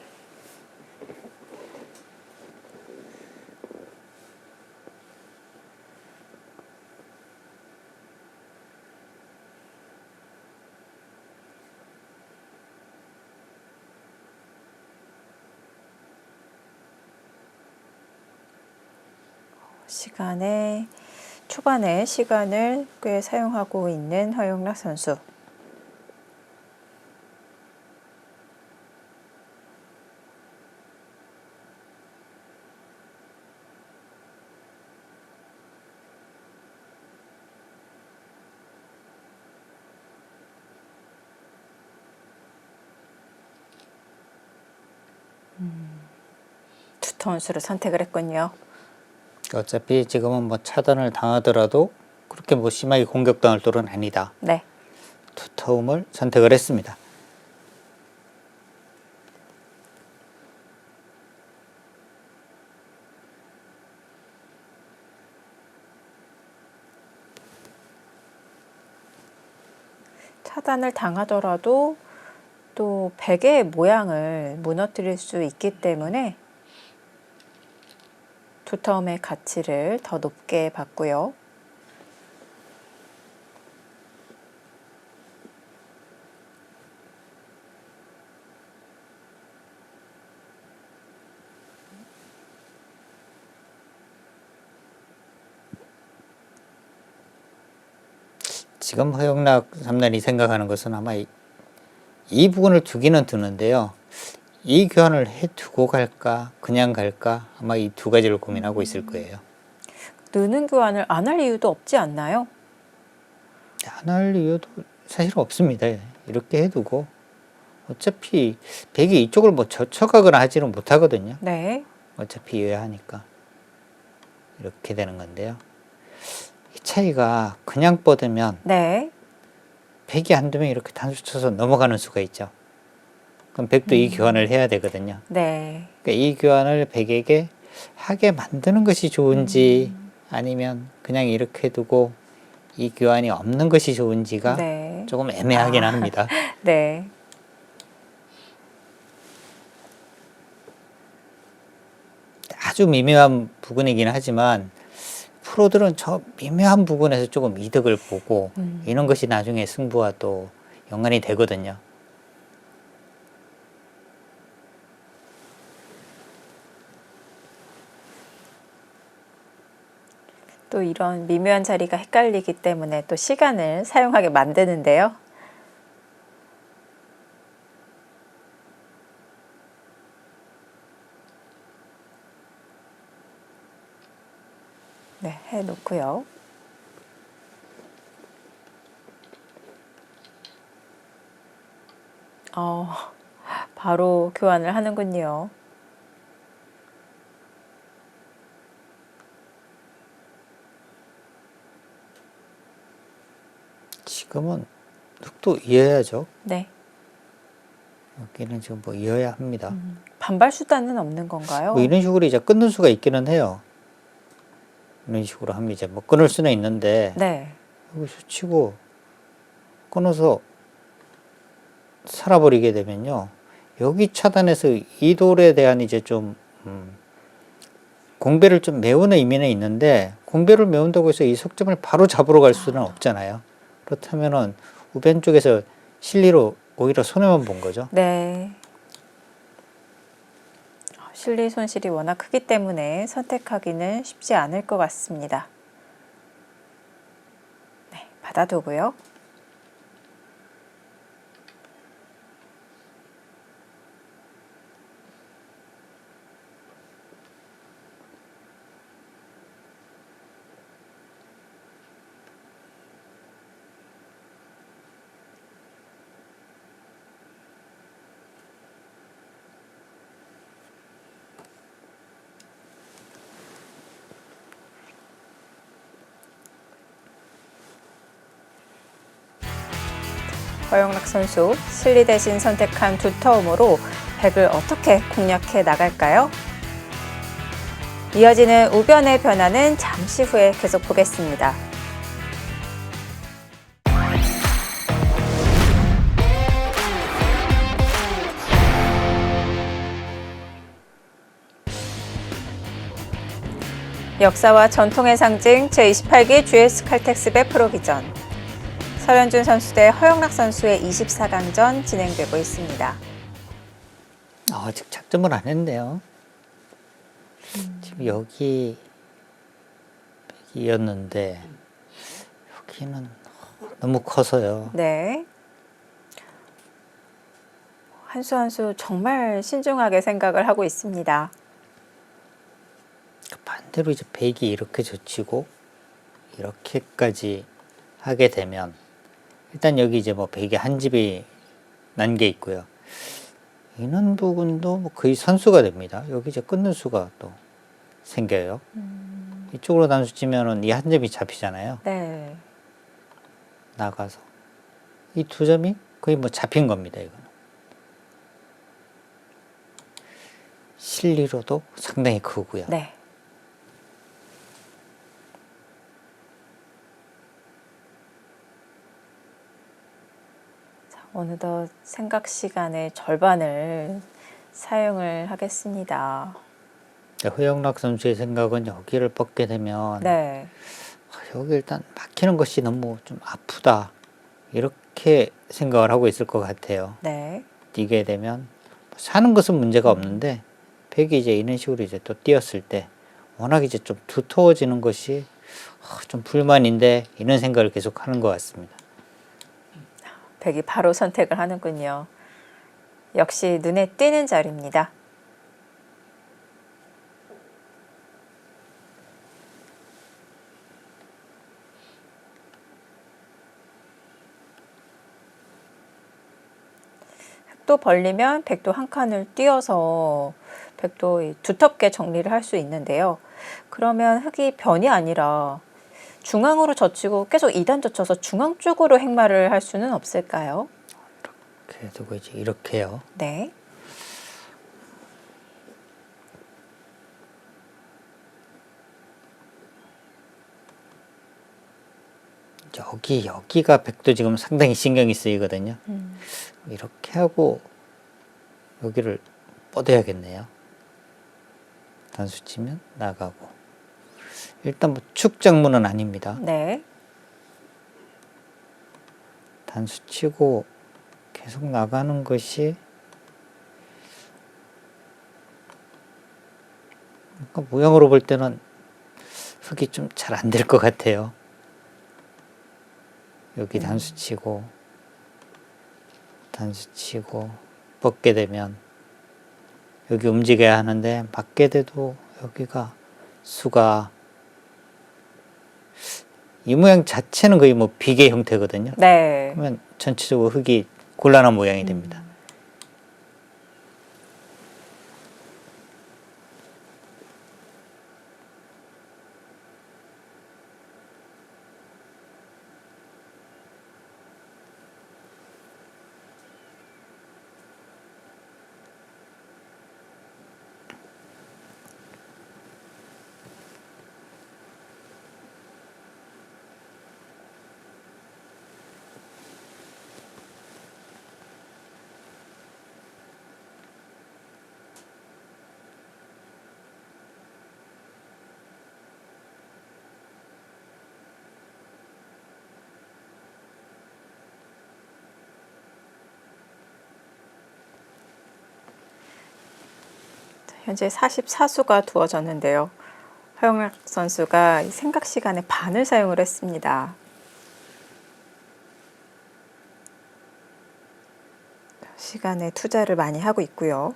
초반에 시간을 꽤 사용하고 있는 허영락 선수. 두터운 수를 선택을 했군요. 어차피 지금은 뭐 차단을 당하더라도 그렇게 뭐 심하게 공격당할 돌은 아니다. 네. 두터움을 선택을 했습니다. 차단을 당하더라도 또 베개의 모양을 무너뜨릴 수 있기 때문에 두터움의 가치를 더 높게 봤고요. 지금 허영락 삼단이 생각하는 것은 아마 이 부분을 두기는 두는데요. 이 교환을 해두고 갈까 그냥 갈까 아마 이 두 가지를 고민하고 있을 거예요. 느는 교환을 안 할 이유도 없지 않나요? 안 할 이유도 사실 없습니다. 이렇게 해두고 어차피 백이 이쪽을 뭐 젖혀가거나 하지는 못하거든요. 네. 어차피 이어야 하니까 이렇게 되는 건데요. 이 차이가 그냥 뻗으면 네. 백이 한두 명 이렇게 단수 쳐서 넘어가는 수가 있죠. 그럼 백도 이 교환을 해야 되거든요. 네. 그러니까 이 교환을 백에게 하게 만드는 것이 좋은지 아니면 그냥 이렇게 두고 이 교환이 없는 것이 좋은지가 네. 조금 애매하긴 합니다. 네. 아주 미묘한 부분이긴 하지만 프로들은 저 미묘한 부분에서 조금 이득을 보고 이런 것이 나중에 승부와 또 연관이 되거든요. 또 이런 미묘한 자리가 헷갈리기 때문에 또 시간을 사용하게 만드는데요. 네, 해놓고요. 바로 교환을 하는군요. 지금은 흙도 이어야죠. 네. 여기는 지금 뭐 이어야 합니다. 반발 수단은 없는 건가요? 뭐 이런 식으로 이제 끊는 수가 있기는 해요. 이런 식으로 하면 이제 뭐 끊을 수는 있는데 네. 여기서 치고 끊어서 살아버리게 되면요. 여기 차단해서 이 돌에 대한 이제 좀 공배를 좀 메우는 의미는 있는데 공배를 메운다고 해서 이 석점을 바로 잡으러 갈 수는 없잖아요. 그렇다면은 우변 쪽에서 실리로 오히려 손해만 본 거죠. 네. 실리 손실이 워낙 크기 때문에 선택하기는 쉽지 않을 것 같습니다. 네, 받아두고요. 허영락 선수, 실리 대신 선택한 두터움으로 백을 어떻게 공략해 나갈까요? 이어지는 우변의 변화는 잠시 후에 계속 보겠습니다. 역사와 전통의 상징 제28기 GS 칼텍스배 프로기전. 설현준 선수 대 허영락 선수의 24강전 진행되고 있습니다. 아직 착점을 안 했네요. 지금 여기 백이었는데 여기는 너무 커서요. 네. 한 수 한 수 정말 신중하게 생각을 하고 있습니다. 반대로 이제 백이 이렇게 젖히고 이렇게까지 하게 되면 일단 여기 이제 뭐 백이 한 집이 난 게 있고요. 이런 부분도 뭐 거의 선수가 됩니다. 여기 이제 끊는 수가 또 생겨요. 이쪽으로 단수 치면은 이 한 점이 잡히잖아요. 네. 나가서 이 두 점이 거의 뭐 잡힌 겁니다. 이거는 실리로도 상당히 크고요. 네. 자, 어느덧 생각 시간의 절반을 사용을 하겠습니다. 허영락 선수의 생각은 여기를 뻗게 되면 네. 여기 일단 막히는 것이 너무 좀 아프다 이렇게 생각을 하고 있을 것 같아요. 네. 뛰게 되면 사는 것은 문제가 없는데 백이 이제 이런 식으로 이제 또 뛰었을 때 워낙 이제 좀 두터워지는 것이 좀 불만인데 이런 생각을 계속 하는 것 같습니다. 백이 바로 선택을 하는군요. 역시 눈에 띄는 자리입니다. 흑도 벌리면 백도 한 칸을 띄어서 백도 두텁게 정리를 할 수 있는데요. 그러면 흑이 변이 아니라 중앙으로 젖히고 계속 2단 젖혀서 중앙 쪽으로 행마를 할 수는 없을까요? 이렇게 두고 이제 이렇게요. 네. 여기가 백도 지금 상당히 신경이 쓰이거든요. 이렇게 하고 여기를 뻗어야겠네요. 단수 치면 나가고 일단 뭐 축장문은 아닙니다. 네. 단수 치고 계속 나가는 것이 그러니까 모양으로 볼 때는 흙이 좀 잘 안 될 것 같아요. 여기 단수 치고 단수 치고 뻗게 되면 여기 움직여야 하는데 맞게 돼도 여기가 수가 이 모양 자체는 거의 뭐 비계 형태거든요. 네. 그러면 전체적으로 흙이 곤란한 모양이 됩니다. 현재 44수가 두어졌는데요. 허영락 선수가 생각 시간의 반을 사용을 했습니다. 시간에 투자를 많이 하고 있고요.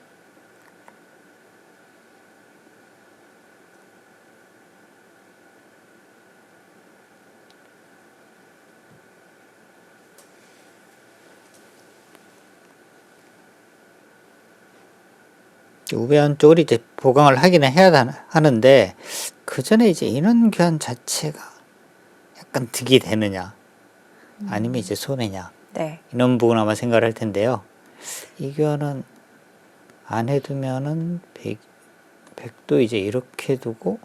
우배한 쪽을 이제 보강을 하기는 해야 하는데 그 전에 이제 인원 교환 자체가 약간 득이 되느냐 아니면 이제 손해냐 네. 이런 부분 아마 생각을 할 텐데요. 이 교환은 안 해두면은 백도 이제 이렇게 두고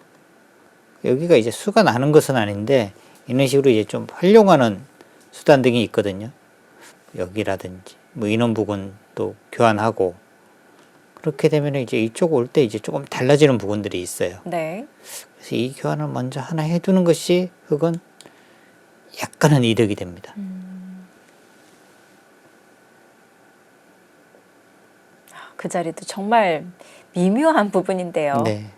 여기가 이제 수가 나는 것은 아닌데 이런 식으로 이제 좀 활용하는 수단 등이 있거든요. 여기라든지 뭐 인원 부분도 교환하고 그렇게 되면 이제 이쪽 올 때 이제 조금 달라지는 부분들이 있어요. 네. 그래서 이 교환을 먼저 하나 해두는 것이 흙은 약간은 이득이 됩니다. 그 자리도 정말 미묘한 부분인데요. 네.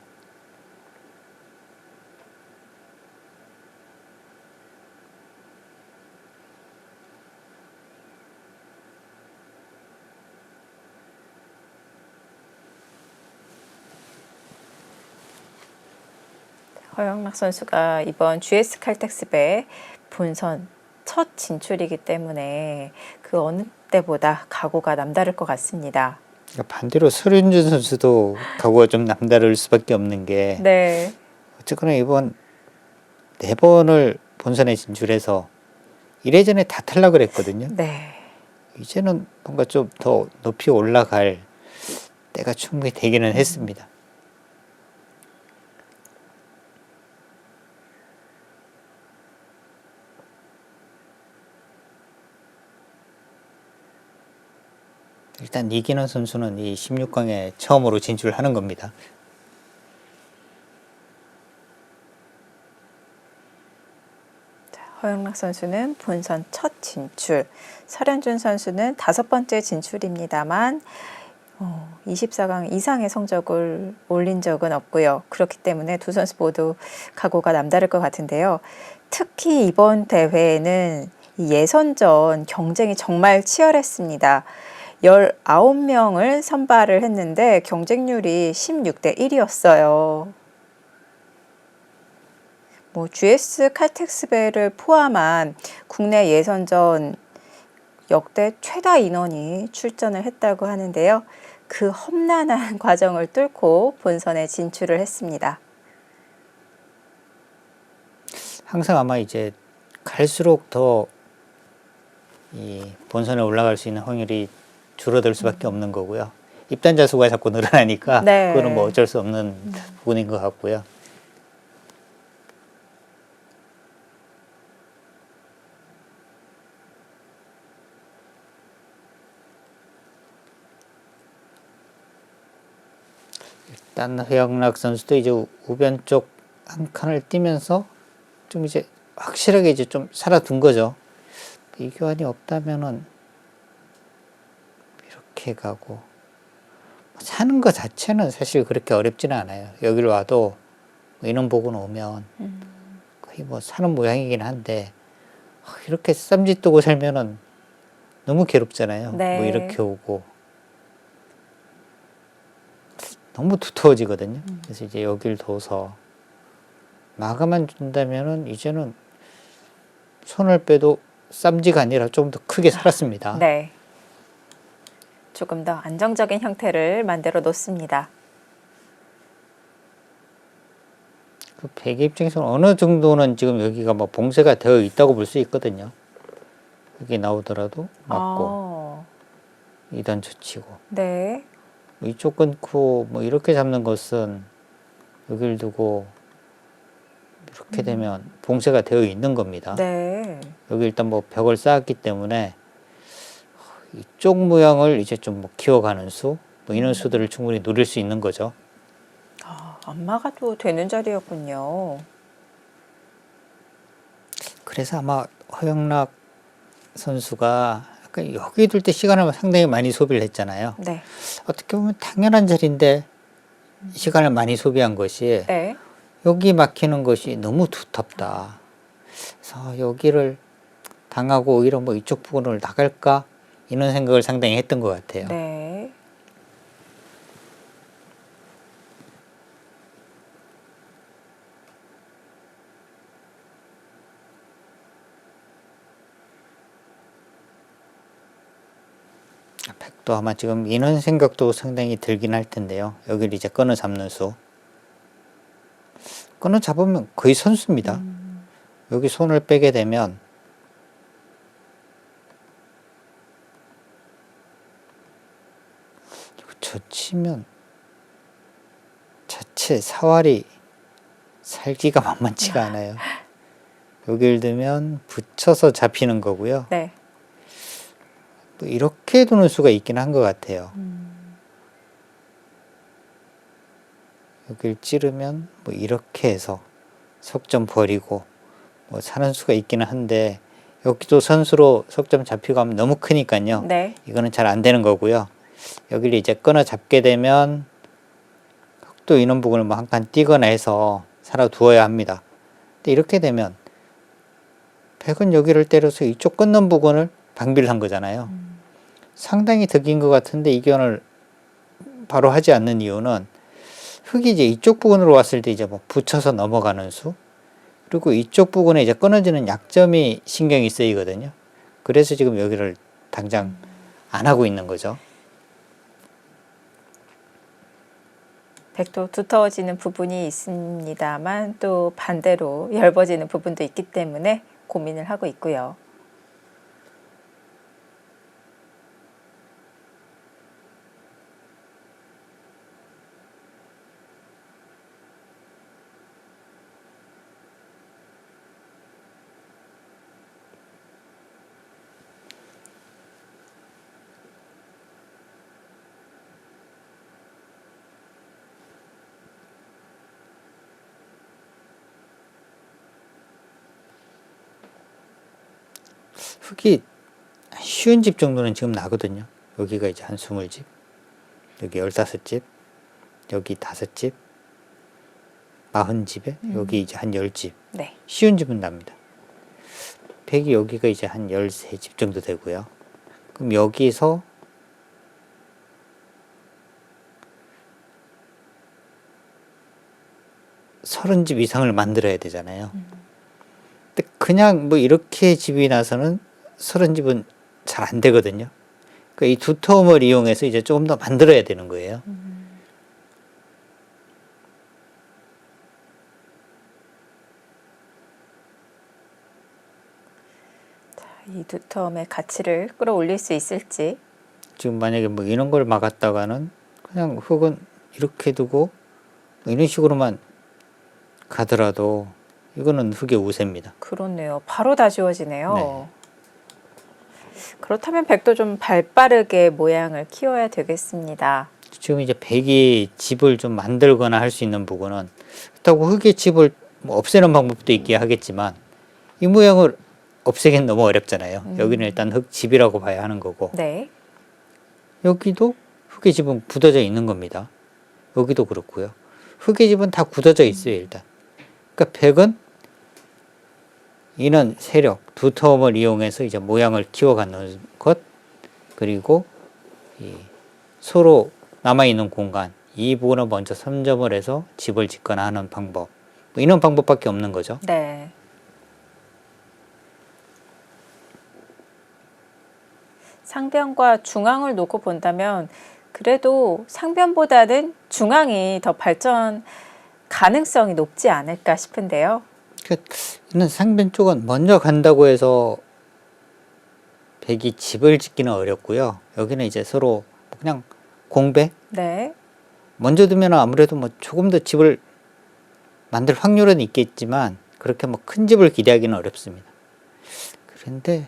허영락 선수가 이번 GS 칼텍스배 본선 첫 진출이기 때문에 그 어느 때보다 각오가 남다를 것 같습니다. 반대로 서른준 선수도 각오가 좀 남다를 수밖에 없는 게 네. 어쨌거나 이번 4번을 본선에 진출해서 1회전에 다 탈락을 했거든요. 네. 이제는 뭔가 좀 더 높이 올라갈 때가 충분히 되기는 했습니다. 일단 이기는 선수는 이 16강에 처음으로 진출하는 겁니다. 허영락 선수는 본선 첫 진출, 설현준 선수는 5번째 진출입니다만 24강 이상의 성적을 올린 적은 없고요. 그렇기 때문에 두 선수 모두 각오가 남다를 것 같은데요. 특히 이번 대회에는 이 예선전 경쟁이 정말 치열했습니다. 19명을 선발을 했는데 경쟁률이 16대 1이었어요. GS 칼텍스배를 포함한 국내 예선전 역대 최다 인원이 출전을 했다고 하는데요. 그 험난한 과정을 뚫고 본선에 진출을 했습니다. 항상 아마 이제 갈수록 더 이 본선에 올라갈 수 있는 확률이 줄어들 수밖에 없는 거고요. 입단자 수가 자꾸 늘어나니까 네. 그거는 뭐 어쩔 수 없는 부분인 것 같고요. 일단 허영락 선수도 이제 우변 쪽 한 칸을 뛰면서 좀 이제 확실하게 이제 좀 살아둔 거죠. 이교환이 없다면은 이렇게 가고 사는 것 자체는 사실 그렇게 어렵지는 않아요. 여기를 와도 인원 보고는 오면 거의 뭐 사는 모양이긴 한데 이렇게 쌈짓 두고 살면은 너무 괴롭잖아요. 네. 뭐 이렇게 오고 너무 두터워지거든요. 그래서 이제 여길 둬서 마감만 준다면은 이제는 손을 빼도 쌈지가 아니라 좀 더 크게 살았습니다. 네. 조금 더 안정적인 형태를 만들어 놓습니다. 그 베개 입장에서는 어느 정도는 지금 여기가 뭐 봉쇄가 되어 있다고 볼 수 있거든요. 여기 나오더라도 맞고 2단 젖히고 네. 이쪽 끊고 뭐 이렇게 잡는 것은 여기를 두고 이렇게 되면 봉쇄가 되어 있는 겁니다. 네. 여기 일단 뭐 벽을 쌓았기 때문에 이쪽 모양을 이제 좀 뭐 키워가는 수, 뭐 이런 수들을 충분히 노릴 수 있는 거죠. 안 막아도 되는 자리였군요. 그래서 아마 허영락 선수가 약간 여기 둘 때 시간을 상당히 많이 소비를 했잖아요. 네. 어떻게 보면 당연한 자리인데 시간을 많이 소비한 것이 네. 여기 막히는 것이 너무 두텁다. 그래서 여기를 당하고 오히려 뭐 이쪽 부분을 나갈까 이런 생각을 상당히 했던 것 같아요. 네. 백도 아마 지금 이런 생각도 상당히 들긴 할 텐데요. 여기를 이제 끊어 잡는 수. 끊어 잡으면 거의 선수입니다. 여기 손을 빼게 되면 젖히면 자체 사활이 살기가 만만치가 않아요. 여기를 두면 붙여서 잡히는 거고요. 네. 또 이렇게 두는 수가 있긴 한 것 같아요. 여기를 찌르면 뭐 이렇게 해서 석점 버리고 뭐 사는 수가 있기는 한데 여기도 선수로 석점 잡히고 하면 너무 크니까요. 네. 이거는 잘 안 되는 거고요. 여기를 이제 끊어 잡게 되면 또 인원 부분을 뭐 한 칸 띄거나 해서 살아 두어야 합니다. 근데 이렇게 되면 백은 여기를 때려서 이쪽 끊는 부분을 방비를 한 거잖아요. 상당히 득인 것 같은데 이견을 바로 하지 않는 이유는 흙이 이제 이쪽 부분으로 왔을 때 이제 뭐 붙여서 넘어가는 수, 그리고 이쪽 부분에 이제 끊어지는 약점이 신경이 쓰이거든요. 그래서 지금 여기를 당장 안 하고 있는 거죠. 백도 두터워지는 부분이 있습니다만 또 반대로 얇아지는 부분도 있기 때문에 고민을 하고 있고요. 흙이 쉬운 집 정도는 지금 나거든요. 여기가 이제 한 20집, 여기 15집, 여기 5집, 40집에 여기 이제 한 10집. 네. 쉬운 집은 납니다. 백이 여기가 이제 한 13집 정도 되고요. 그럼 여기서 서른 집 이상을 만들어야 되잖아요. 근데 그냥 뭐 이렇게 집이 나서는 30집은 잘 안 되거든요. 그러니까 이 두터움을 이용해서 이제 조금 더 만들어야 되는 거예요. 이 두터움의 가치를 끌어올릴 수 있을지. 지금 만약에 뭐 이런 걸 막았다가는 그냥 흙은 이렇게 두고 뭐 이런 식으로만 가더라도 이거는 흙의 우세입니다. 그렇네요. 바로 다 지워지네요. 네. 그렇다면 백도 좀 발빠르게 모양을 키워야 되겠습니다. 지금 이제 백이 집을 좀 만들거나 할 수 있는 부분은 그렇다고 흙의 집을 뭐 없애는 방법도 있긴 하겠지만 이 모양을 없애기는 너무 어렵잖아요. 여기는 일단 흙집이라고 봐야 하는 거고 네. 여기도 흙의 집은 굳어져 있는 겁니다. 여기도 그렇고요. 흙의 집은 다 굳어져 있어요, 일단. 그러니까 백은 이런 세력, 두터움을 이용해서 이제 모양을 키워가는 것, 그리고 이 서로 남아있는 공간, 이 부분을 먼저 선점을 해서 집을 짓거나 하는 방법, 뭐 이런 방법밖에 없는 거죠. 네. 상변과 중앙을 놓고 본다면 그래도 상변보다는 중앙이 더 발전 가능성이 높지 않을까 싶은데요. 그러니까 상변 쪽은 먼저 간다고 해서 백이 집을 짓기는 어렵고요. 여기는 이제 서로 그냥 공배? 네. 먼저 두면 아무래도 뭐 조금 더 집을 만들 확률은 있겠지만 그렇게 뭐 큰 집을 기대하기는 어렵습니다. 그런데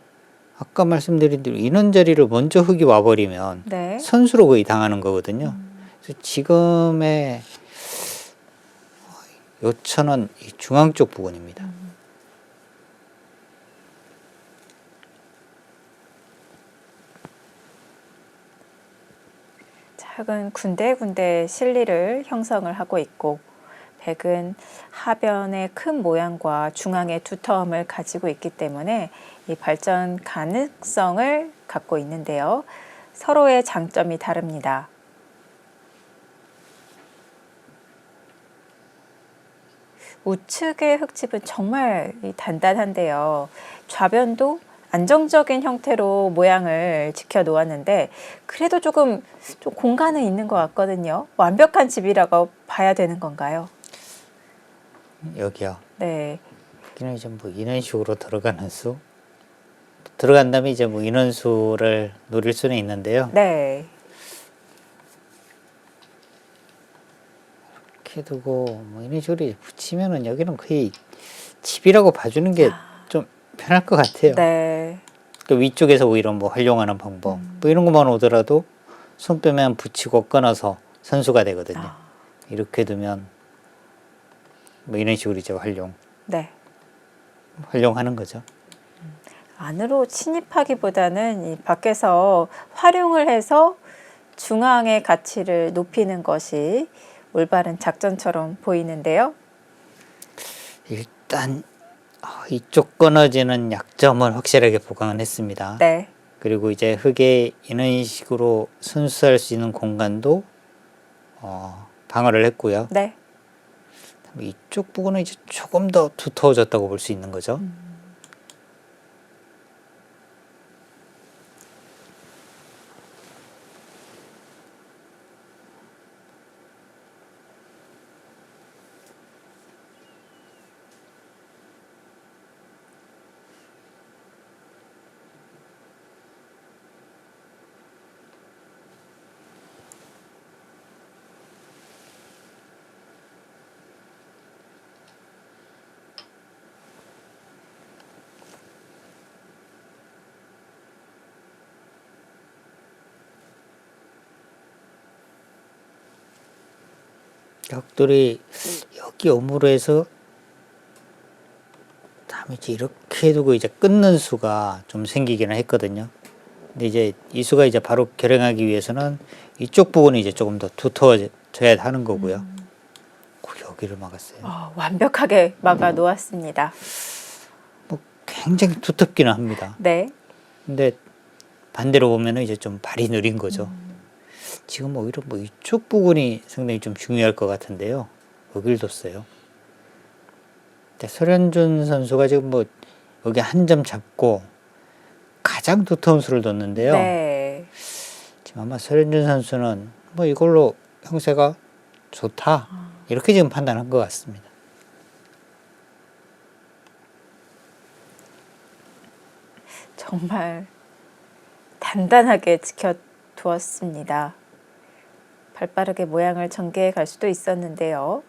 아까 말씀드린 대로 이런 자리를 먼저 흙이 와버리면 네. 선수로 거의 당하는 거거든요. 그래서 지금의 요천은 이 중앙 쪽 부분입니다. 작은 군데군데 실리를 형성을 하고 있고 백은 하변의 큰 모양과 중앙의 두터움을 가지고 있기 때문에 이 발전 가능성을 갖고 있는데요. 서로의 장점이 다릅니다. 우측의 흙집은 정말 단단한데요. 좌변도 안정적인 형태로 모양을 지켜 놓았는데 그래도 좀 공간은 있는 것 같거든요. 완벽한 집이라고 봐야 되는 건가요? 여기요. 네. 여기는 이제 뭐 인원식으로 들어가는 수. 들어간 다음에 이제 뭐 인원수를 노릴 수는 있는데요. 네. 이렇게 두고 뭐 이런 식으로 붙이면은 여기는 거의 집이라고 봐주는 게 좀 편할 것 같아요. 네. 그 위쪽에서 오히려 뭐 활용하는 방법 뭐 이런 것만 오더라도 손 빼면 붙이고 끊어서 선수가 되거든요. 이렇게 두면 뭐 이런 식으로 이제 네. 활용하는 거죠. 안으로 침입하기보다는 이 밖에서 활용을 해서 중앙의 가치를 높이는 것이 올바른 작전처럼 보이는데요. 일단 이쪽 끊어지는 약점을 확실하게 보강을 했습니다. 네. 그리고 이제 흙에 이런 식으로 순수할 수 있는 공간도 방어를 했고요. 네. 이쪽 부분은 이제 조금 더 두터워졌다고 볼 수 있는 거죠. 벽돌이 여기 엄으로 해서 다음에 이제 이렇게 두고 이제 끊는 수가 좀 생기기는 했거든요. 근데 이제 이 수가 이제 바로 결행하기 위해서는 이쪽 부분이 이제 조금 더 두터워져야 하는 거고요. 여기를 막았어요. 완벽하게 막아 놓았습니다. 뭐 굉장히 두텁기는 합니다. 네. 근데 반대로 보면은 이제 좀 발이 느린 거죠. 지금 오히려 뭐 이쪽 부분이 상당히 좀 중요할 것 같은데요. 여길 뒀어요. 근데 설현준 선수가 지금 뭐 여기 한 점 잡고 가장 두터운 수를 뒀는데요. 네. 지금 아마 설현준 선수는 뭐 이걸로 형세가 좋다 이렇게 지금 판단한 것 같습니다. 정말 단단하게 지켜두었습니다. 발빠르게 모양을 전개해 갈 수도 있었는데요.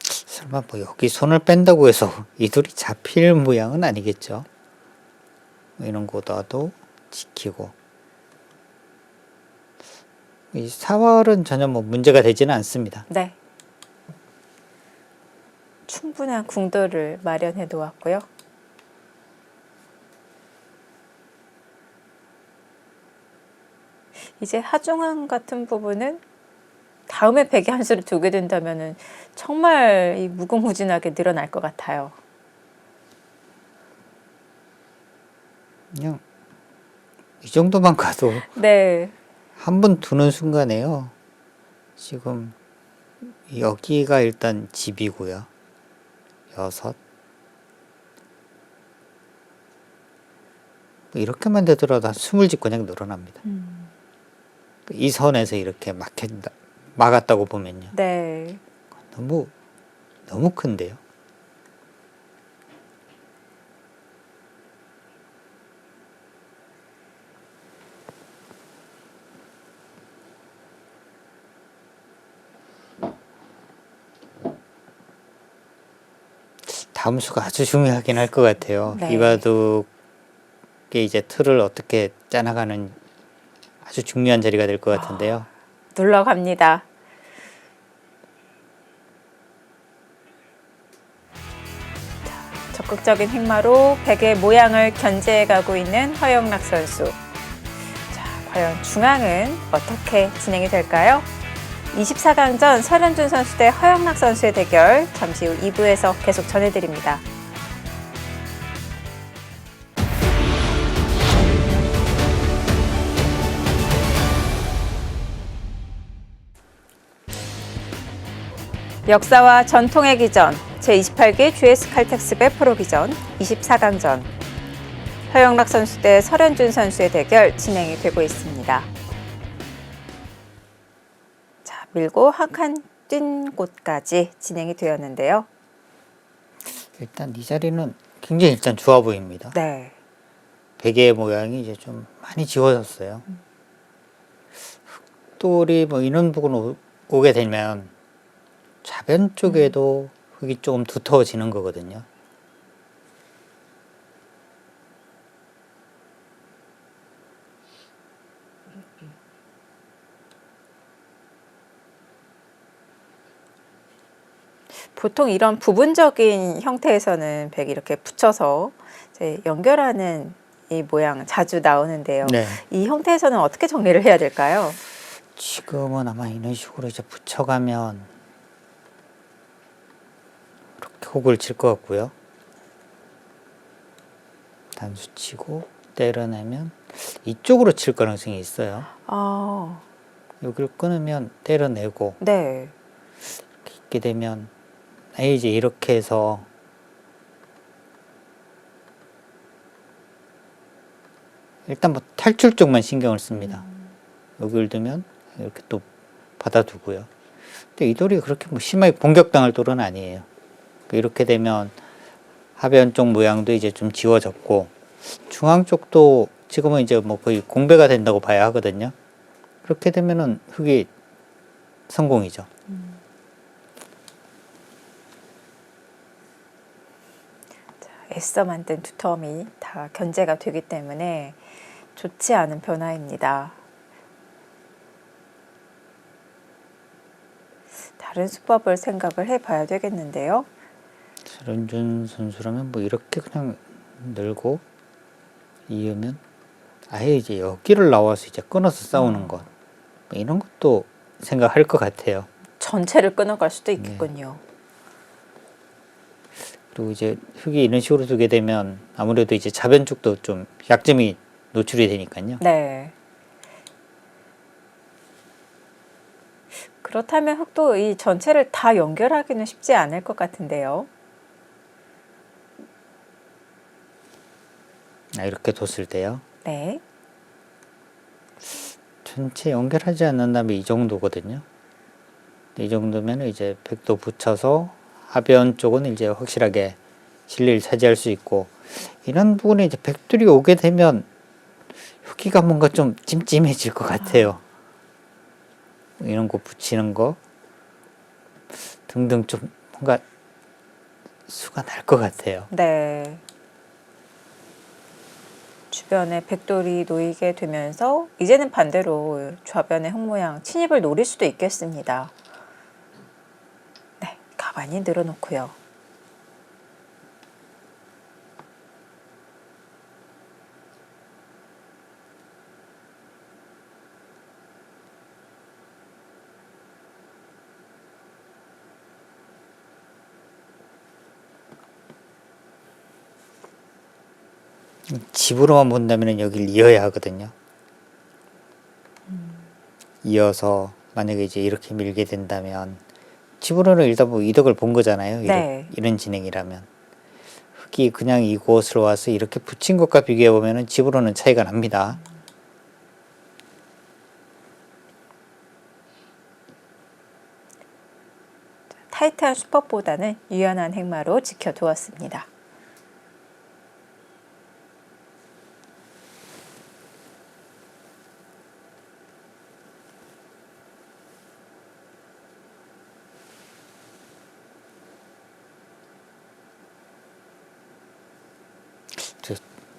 설마 뭐 여기 손을 뺀다고 해서 이 돌이 잡힐 모양은 아니겠죠. 이런 거도 지키고 이 사활은 전혀 뭐 문제가 되지는 않습니다. 네. 충분한 궁돌을 마련해 놓았고요. 이제 하중항 같은 부분은 다음에 백의 한 수를 두게 된다면은 정말 이 무궁무진하게 늘어날 것 같아요. 그냥 이 정도만 가도 네. 한 번 두는 순간에요. 지금 여기가 일단 집이고요. 6. 뭐 이렇게만 되더라도 한 20집 그냥 늘어납니다. 이 선에서 이렇게 막았다고 보면요. 네. 너무 큰데요. 다음 수가 아주 중요하긴 할 것 같아요. 네. 이바둑의 이제 틀을 어떻게 짜나가는 아주 중요한 자리가 될 것 같은데요. 눌러갑니다. 자, 적극적인 행마로 백의 모양을 견제해 가고 있는 허영락 선수. 자, 과연 중앙은 어떻게 진행이 될까요? 24강전 설현준 선수 대 허영락 선수의 대결 잠시 후 2부에서 계속 전해드립니다. 역사와 전통의 기전 제28기 GS 칼텍스배 프로기전 24강전 허영락 선수 대 설현준 선수의 대결 진행이 되고 있습니다. 자, 밀고 한 칸 뛴 곳까지 진행이 되었는데요. 일단 이 자리는 굉장히 일단 좋아 보입니다. 네. 베개의 모양이 이제 좀 많이 지워졌어요. 흑돌이 뭐 이런 부분 오게 되면 좌변 쪽에도 흙이 조금 두터워지는 거거든요. 보통 이런 부분적인 형태에서는 백이 이렇게 붙여서 이제 연결하는 이 모양 자주 나오는데요. 네. 이 형태에서는 어떻게 정리를 해야 될까요? 지금은 아마 이런 식으로 이제 붙여가면 이렇게 혹을 칠 것 같고요. 단수 치고 때려내면 이쪽으로 칠 가능성이 있어요. 여기를 끊으면 때려내고 네. 있게 되면 이제 이렇게 해서 일단 뭐 탈출 쪽만 신경을 씁니다. 여기를 두면 이렇게 또 받아두고요. 근데 이 돌이 그렇게 뭐 심하게 공격당할 돌은 아니에요. 이렇게 되면 하변 쪽 모양도 이제 좀 지워졌고 중앙 쪽도 지금은 이제 뭐 거의 공배가 된다고 봐야 하거든요. 그렇게 되면은 흙이 성공이죠. 자, 애써 만든 두텀이 다 견제가 되기 때문에 좋지 않은 변화입니다. 다른 수법을 생각을 해봐야 되겠는데요. 설현준 선수라면 뭐 이렇게 그냥 늘고 이으면 아예 이제 여기를 나와서 이제 끊어서 싸우는 것, 뭐 이런 것도 생각할 것 같아요. 전체를 끊어갈 수도 있겠군요. 그리고 이제 흙이 이런 식으로 두게 되면 아무래도 이제 자변 쪽도 좀 약점이 노출이 되니까요. 네. 그렇다면 흙도 이 전체를 다 연결하기는 쉽지 않을 것 같은데요. 이렇게 뒀을 때요. 네. 전체 연결하지 않는다면 이 정도거든요. 이 정도면 이제 백도 붙여서 하변 쪽은 이제 확실하게 실리를 차지할 수 있고, 이런 부분에 이제 백돌이 오게 되면 여기가 뭔가 좀 찜찜해질 것 같아요. 이런 거 붙이는 거 등등 좀 뭔가 수가 날 것 같아요. 네. 주변에 백돌이 놓이게 되면서 이제는 반대로 좌변의 흙 모양 침입을 노릴 수도 있겠습니다. 네, 가만히 늘어놓고요. 집으로만 본다면 여기를 이어야 하거든요. 이어서 만약에 이제 이렇게 밀게 된다면 집으로는 일단 뭐 이득을 본 거잖아요. 네. 이런 진행이라면. 흙이 그냥 이곳으로 와서 이렇게 붙인 것과 비교해 보면은 집으로는 차이가 납니다. 타이트한 수법보다는 유연한 행마로 지켜두었습니다.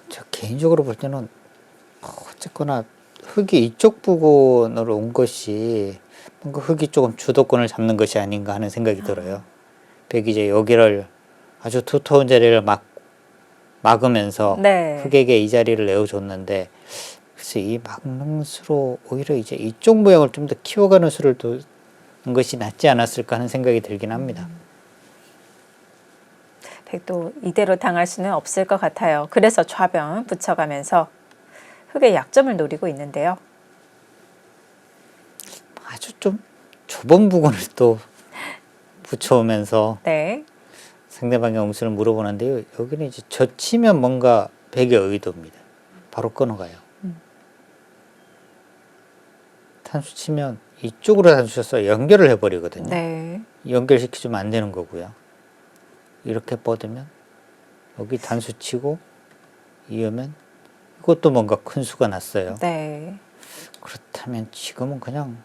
저 개인적으로 볼 때는 어쨌거나 흙이 이쪽 부근으로 온 것이 뭔가 흙이 조금 주도권을 잡는 것이 아닌가 하는 생각이 들어요. 백이 이제 여기를 아주 두터운 자리를 막으면서 네. 흙에게 이 자리를 내어줬는데, 그래서 이 막는 수로 오히려 이제 이쪽 모양을 좀 더 키워가는 수를 두는 것이 낫지 않았을까 하는 생각이 들긴 합니다. 백도 이대로 당할 수는 없을 것 같아요. 그래서 좌변 붙여가면서 흙의 약점을 노리고 있는데요. 아주 좀 좁은 부분을 또 붙여오면서 네. 상대방의 엄수를 물어보는데요. 여기는 이제 젖히면 뭔가 백의 의도입니다. 바로 끊어가요. 탄수 치면 이쪽으로 탄수 쳐서 연결을 해버리거든요. 네. 연결시키면 안 되는 거고요. 이렇게 뻗으면 여기 단수 치고 이으면 이것도 뭔가 큰 수가 났어요. 네. 그렇다면 지금은 그냥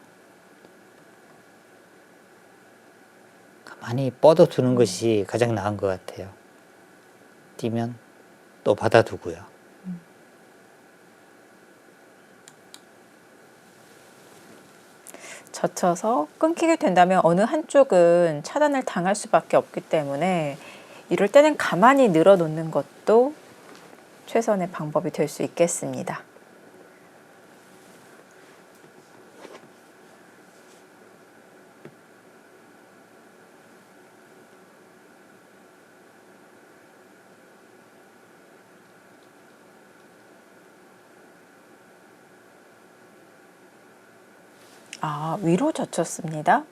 가만히 뻗어두는 것이 가장 나은 것 같아요. 뛰면 또 받아두고요. 젖혀서 끊기게 된다면 어느 한쪽은 차단을 당할 수밖에 없기 때문에 이럴 때는 가만히 늘어놓는 것도 최선의 방법이 될 수 있겠습니다. 위로 젖혔습니다.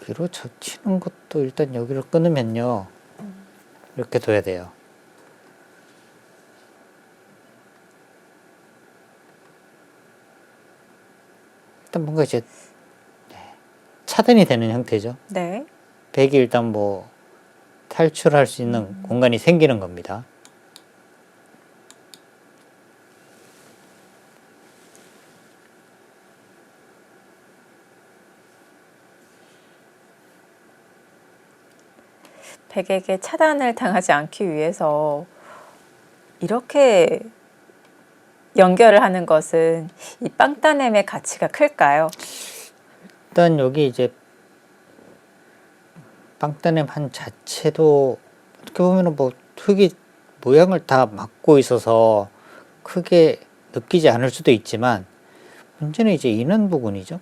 위로 젖히는 것도 일단 여기를 끊으면요. 이렇게 둬야 돼요. 일단 뭔가 이제 차단이 되는 형태죠. 네. 백이 일단 뭐 탈출할 수 있는 공간이 생기는 겁니다. 백에게 차단을 당하지 않기 위해서 이렇게 연결을 하는 것은 이 빵따냄의 가치가 클까요? 일단 여기 이제 빵따냄 한 자체도 어떻게 보면은 뭐 흙이 모양을 다 막고 있어서 크게 느끼지 않을 수도 있지만 문제는 이제 이는 부분이죠.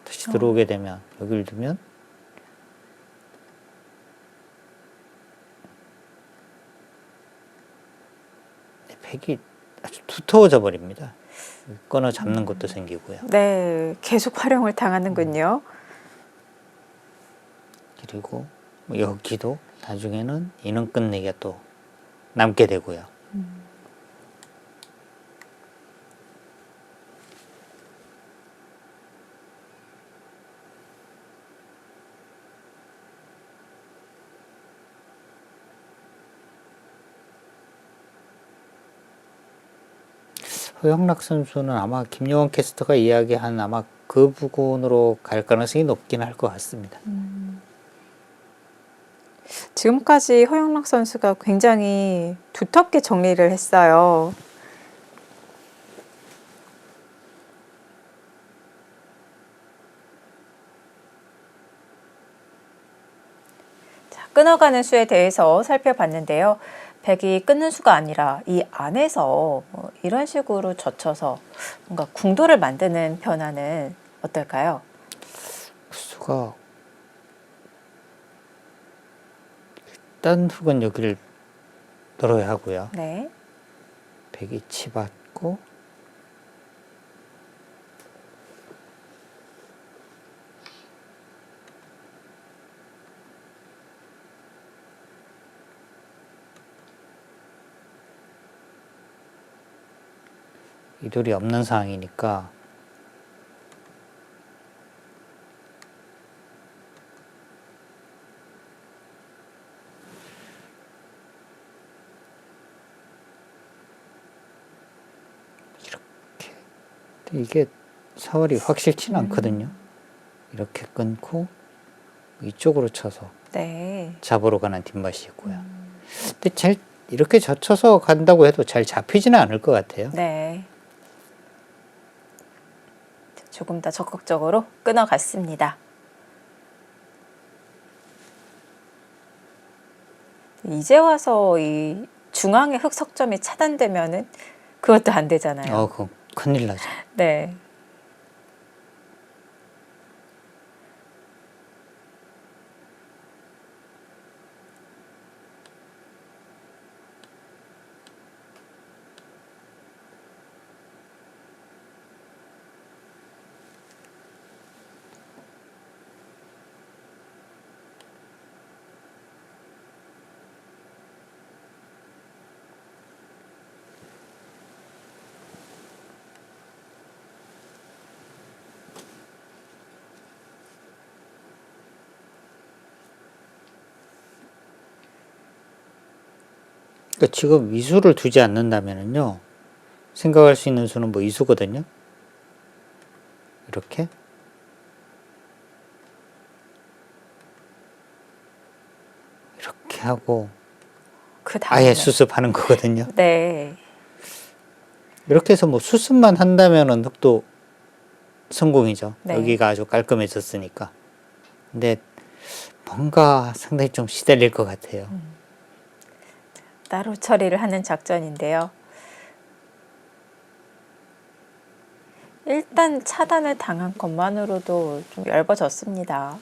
다시 들어오게 되면 여기를 두면 백이 아주 두터워져 버립니다. 끊어 잡는 것도 생기고요. 네, 계속 활용을 당하는군요. 그리고 뭐 여기도 나중에는 이는 끝내기가 또 남게 되고요. 허영락 선수는 아마 김여원 캐스터가 이야기한 아마 그 부분으로 갈 가능성이 높긴 할 것 같습니다. 지금까지 허영락 선수가 굉장히 두텁게 정리를 했어요. 자, 끊어가는 수에 대해서 살펴봤는데요. 백이 끊는 수가 아니라 이 안에서 이런 식으로 젖혀서 뭔가 궁도를 만드는 변화는 어떨까요? 수가 일단 흙은 여기를 넣어야 하고요. 네. 백이 치받고 이 돌이 없는 상황이니까 이렇게 이게 사월이 확실치는 않거든요. 이렇게 끊고 이쪽으로 쳐서 네. 잡으러 가는 뒷맛이 있고요. 근데 잘 이렇게 젖혀서 간다고 해도 잘 잡히지는 않을 것 같아요. 네. 조금 더 적극적으로 끊어갔습니다. 이제 와서 이 중앙의 흙 석점이 차단되면은 그것도 안 되잖아요. 그건 큰일 나죠. 네. 그러니까 지금 이수를 두지 않는다면은요, 생각할 수 있는 수는 뭐 이수거든요. 이렇게 이렇게 하고 그 아예 다음에 수습하는 거거든요. 네. 이렇게 해서 뭐 수습만 한다면은 흙도 성공이죠. 네. 여기가 아주 깔끔해졌으니까. 근데 뭔가 상당히 좀 시달릴 것 같아요. 따로 처리를 하는 작전인데요. 일단 차단을 당한 것만으로도 좀 얇아졌습니다.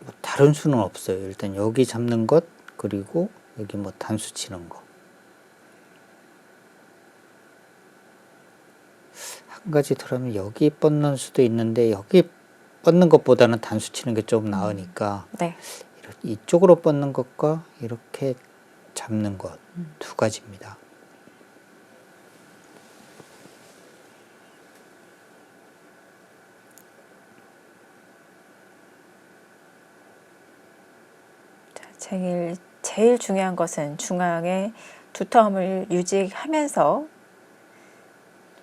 뭐 다른 수는 없어요. 일단 여기 잡는 것, 그리고 여기 뭐 단수 치는 거. 한 가지 더 하면 여기 뻗는 수도 있는데 여기 뻗는 것보다는 단수 치는 게 좀 나으니까 네. 이쪽으로 뻗는 것과 이렇게 잡는 것 두 가지입니다. 제일 중요한 것은 중앙에 두텀을 유지하면서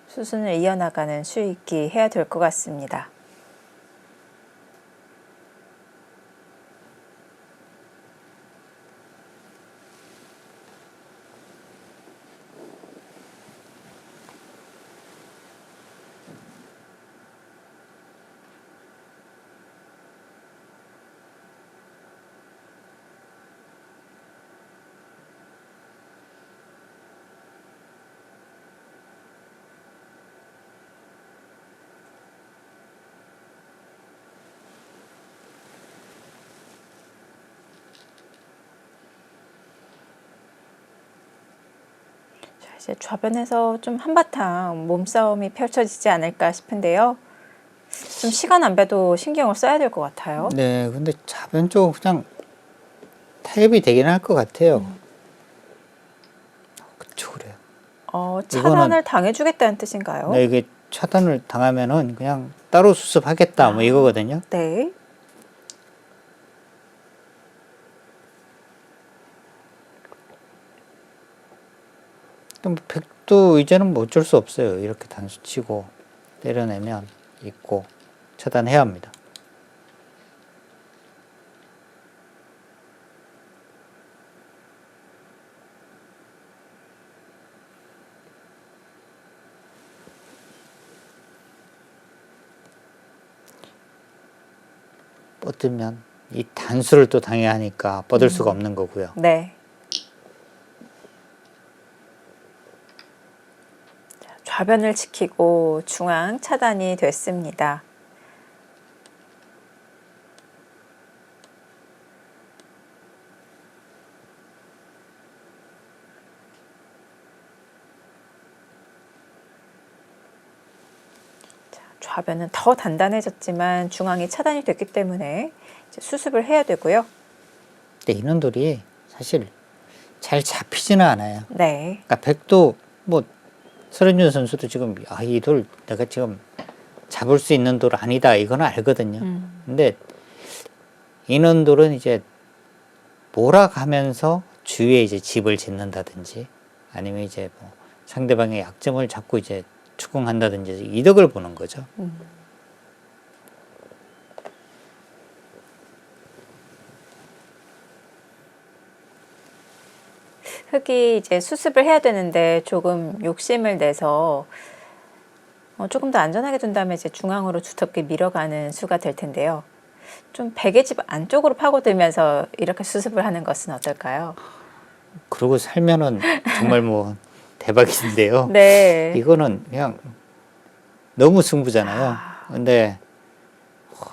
수순을 이어나가는 수익기 해야 될 것 같습니다. 이제 좌변에서 좀 한바탕 몸싸움이 펼쳐지지 않을까 싶은데요. 좀 시간 안배도 신경을 써야 될 것 같아요. 네, 근데 좌변 쪽은 그냥 타협이 되긴 할 것 같아요. 그쵸, 그래요. 차단을 당해주겠다는 뜻인가요? 네, 이게 차단을 당하면은 그냥 따로 수습하겠다, 뭐 이거거든요. 네. 뭐 백도 이제는 뭐 어쩔 수 없어요. 이렇게 단수 치고 때려내면 있고 차단해야 합니다. 뻗으면 이 단수를 또 당해야 하니까 뻗을 수가 없는 거고요. 네. 좌변을 지키고 중앙 차단이 됐습니다. 좌변은 더 단단해졌지만 중앙이 차단이 됐기 때문에 이제 수습을 해야 되고요. 근데 인원들이 사실 잘 잡히지는 않아요. 네. 그러니까 백도 뭐 서른준 선수도 지금 이 돌 내가 지금 잡을 수 있는 돌 아니다 이거는 알거든요. 근데 인원돌은 이제 몰아가면서 주위에 이제 집을 짓는다든지 아니면 이제 뭐 상대방의 약점을 잡고 이제 추궁한다든지 이득을 보는 거죠. 흙이 이제 수습을 해야 되는데 조금 욕심을 내서 조금 더 안전하게 둔 다음에 이제 중앙으로 두텁게 밀어가는 수가 될 텐데요. 좀 백의 집 안쪽으로 파고들면서 이렇게 수습을 하는 것은 어떨까요? 그러고 살면은 정말 뭐 대박인데요. 네. 이거는 그냥 너무 승부잖아요. 근데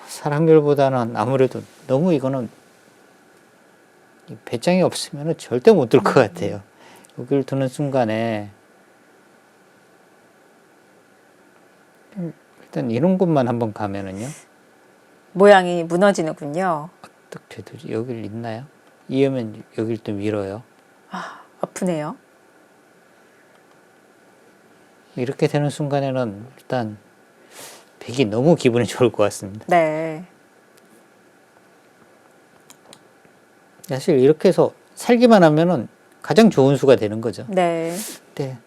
사랑률보다는 아무래도 너무 이거는 배짱이 없으면 절대 못 들 것 같아요. 여기를 두는 순간에 일단 이런 곳만 한번 가면은요. 모양이 무너지는군요. 어떻게 되지? 여길 있나요? 이으면 여길 또 밀어요. 아프네요. 이렇게 되는 순간에는 일단 백이 너무 기분이 좋을 것 같습니다. 네. 사실 이렇게 해서 살기만 하면은 가장 좋은 수가 되는 거죠. 네. 근데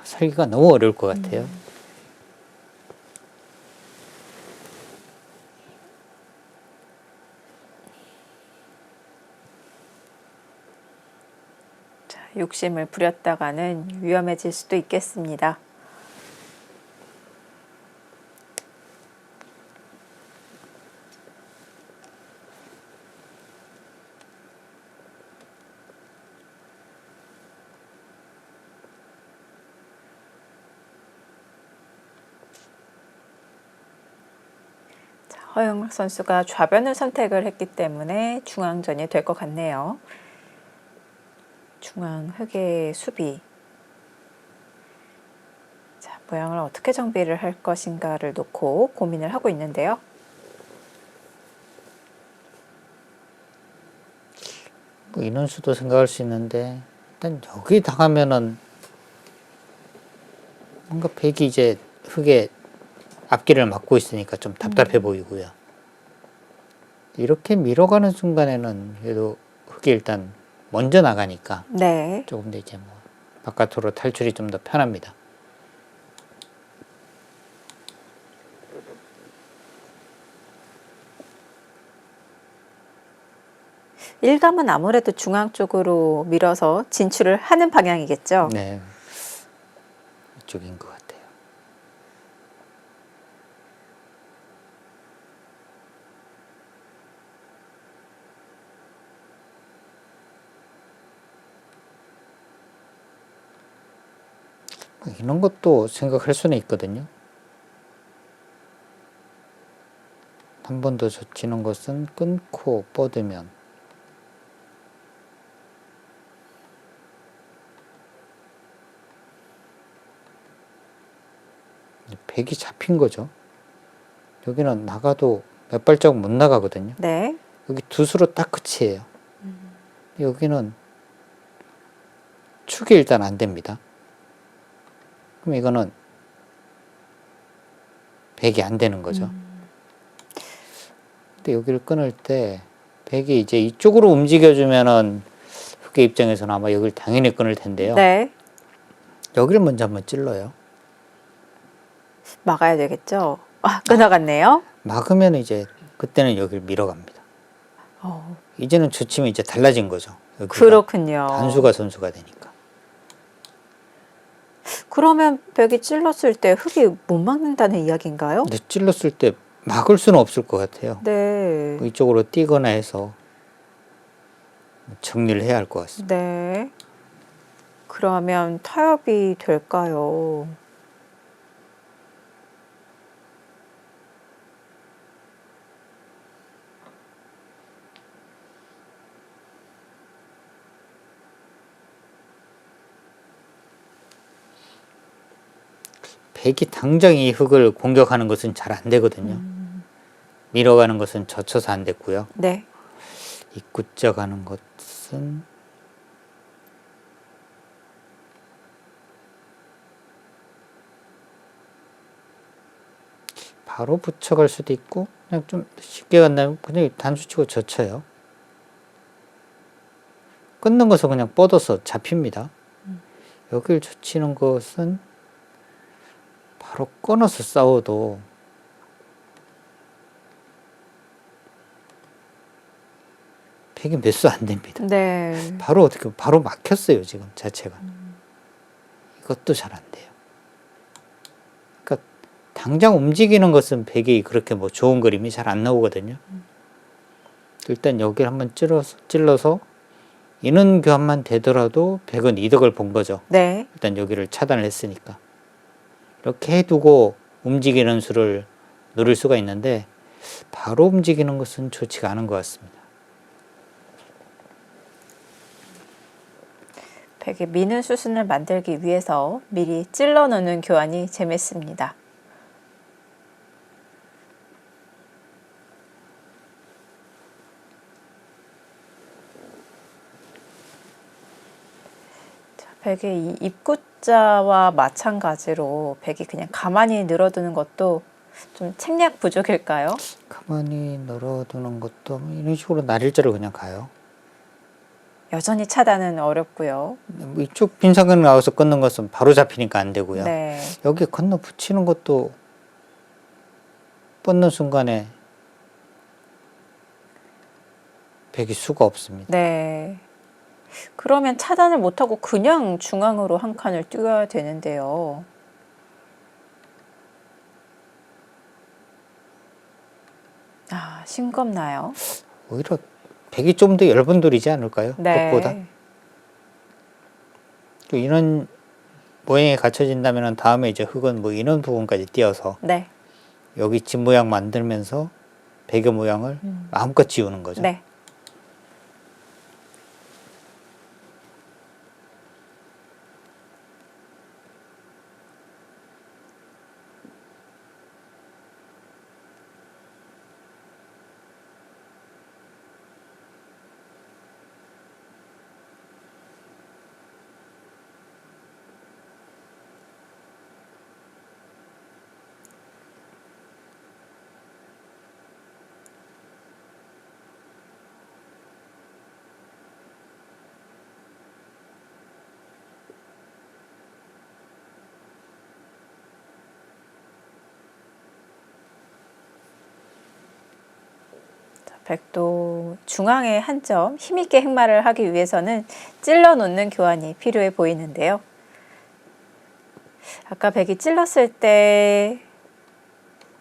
살기가 너무 어려울 것 같아요. 자, 욕심을 부렸다가는 위험해질 수도 있겠습니다. 허영락 선수가 좌변을 선택을 했기 때문에 중앙전이 될 것 같네요. 중앙 흙의 수비. 자, 모양을 어떻게 정비를 할 것인가를 놓고 고민을 하고 있는데요. 뭐 인원수도 생각할 수 있는데 일단 여기 당하면은 뭔가 백이 이제 흙에 앞길을 막고 있으니까 좀 답답해 보이고요. 이렇게 밀어가는 순간에는 그래도 흙이 일단 먼저 나가니까 네. 조금 더 이제 뭐 바깥으로 탈출이 좀 더 편합니다. 일감은 아무래도 중앙 쪽으로 밀어서 진출을 하는 방향이겠죠. 네, 이쪽인 것 같아요. 이런 것도 생각할 수는 있거든요. 한 번 더 젖히는 것은 끊고 뻗으면 백이 잡힌 거죠. 여기는 나가도 몇 발자국 못 나가거든요. 네. 여기 두 수로 딱 끝이에요. 여기는 축이 일단 안 됩니다. 그럼 이거는 백이 안 되는 거죠. 근데 여기를 끊을 때 백이 이제 이쪽으로 움직여주면은 흑의 입장에서는 아마 여기를 당연히 끊을 텐데요. 네. 여기를 먼저 한번 찔러요. 막아야 되겠죠. 아, 끊어갔네요. 막으면 이제 그때는 여기를 밀어갑니다. 어, 이제는 젖히면 이제 달라진 거죠. 여기가 그렇군요. 단수가 선수가 되니까. 그러면 벽이 찔렀을 때 흙이 못 막는다는 이야기인가요? 근데 찔렀을 때 막을 수는 없을 것 같아요. 네. 뭐 이쪽으로 뛰거나 해서 정리를 해야 할 것 같습니다. 네. 그러면 타협이 될까요? 백이 당장 이 흙을 공격하는 것은 잘 안 되거든요. 밀어가는 것은 젖혀서 안 됐고요. 네. 입구자 가는 것은 바로 붙여갈 수도 있고 그냥 좀 쉽게 간다면 그냥 단수치고 젖혀요. 끊는 것은 그냥 뻗어서 잡힙니다. 여기를 젖히는 것은 바로 끊어서 싸워도 백이 몇 수 안 됩니다. 네. 바로 어떻게 바로 막혔어요 지금 자체가. 이것도 잘 안 돼요. 그러니까 당장 움직이는 것은 백이 그렇게 뭐 좋은 그림이 잘 안 나오거든요. 일단 여기를 한번 찔러서 인원 교환만 되더라도 백은 이득을 본 거죠. 네. 일단 여기를 차단을 했으니까. 이렇게 해두고 움직이는 수를 누릴 수가 있는데 바로 움직이는 것은 좋지가 않은 것 같습니다. 벽에 미는 수순을 만들기 위해서 미리 찔러 놓는 교환이 재밌습니다. 자, 벽의 이 입구자와 마찬가지로 벽이 그냥 가만히 늘어두는 것도 좀 책략 부족일까요? 가만히 널어두는 것도 이런 식으로 날일자로 그냥 가요. 여전히 차단은 어렵고요. 뭐 이쪽 빈상근 나와서 끊는 것은 바로 잡히니까 안 되고요. 네. 여기 건너 붙이는 것도 뻗는 순간에 백이 수가 없습니다. 네. 그러면 차단을 못하고 그냥 중앙으로 한 칸을 띄워야 되는데요. 아, 싱겁나요? 오히려 백이 좀 더 얇은 돌이지 않을까요? 네. 흙보다. 또 이런 모양이 갖춰진다면 다음에 이제 흙은 뭐 이런 부분까지 띄어서 네. 여기 집 모양 만들면서 백의 모양을 마음껏 지우는 거죠. 네. 백도 중앙에 한 점 힘있게 행마를 하기 위해서는 찔러 놓는 교환이 필요해 보이는데요. 아까 백이 찔렀을 때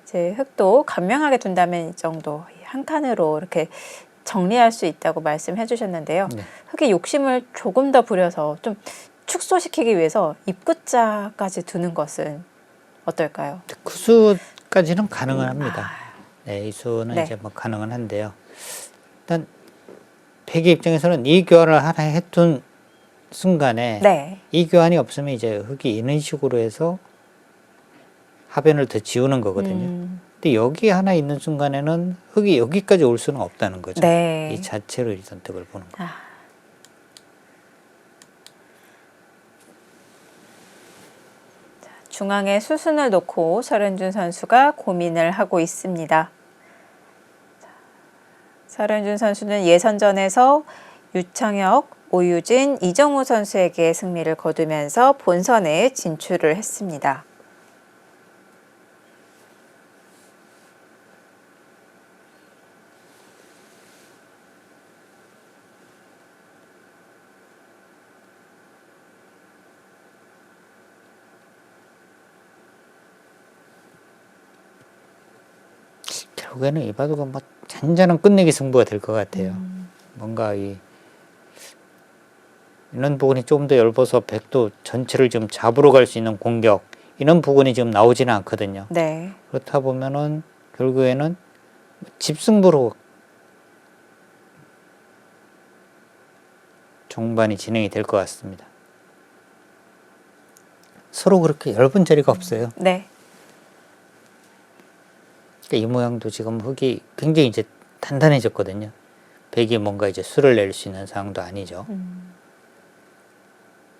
이제 흑도 간명하게 둔다면 이 정도 한 칸으로 이렇게 정리할 수 있다고 말씀해 주셨는데요. 네. 흑이 욕심을 조금 더 부려서 좀 축소시키기 위해서 입구자까지 두는 것은 어떨까요? 구수까지는 가능은 합니다. 네, 이 수는 네. 이제 뭐 가능은 한데요. 일단 백의 입장에서는 이 교환을 하나 해둔 순간에 네. 이 교환이 없으면 이제 흑이 이런 식으로 해서 하변을 더 지우는 거거든요. 근데 여기 하나 있는 순간에는 흑이 여기까지 올 수는 없다는 거죠. 네. 이 자체로 일단 득을 보는 거. 중앙에 수순을 놓고 설현준 선수가 고민을 하고 있습니다. 설현준 선수는 예선전에서 유창혁, 오유진, 이정우 선수에게 승리를 거두면서 본선에 진출을 했습니다. 결국에는 이 바둑은 뭐 잔잔한 끝내기 승부가 될 것 같아요. 뭔가 이런 부분이 좀 더 얇아서 백도 전체를 지금 잡으러 갈 수 있는 공격 이런 부분이 지금 나오지는 않거든요. 네. 그렇다 보면은 결국에는 집승부로 종반이 진행이 될 것 같습니다. 서로 그렇게 얇은 자리가 없어요. 네. 그러니까 이 모양도 지금 흑이 굉장히 이제 단단해졌거든요. 백이 뭔가 이제 수를 낼 수 있는 상황도 아니죠.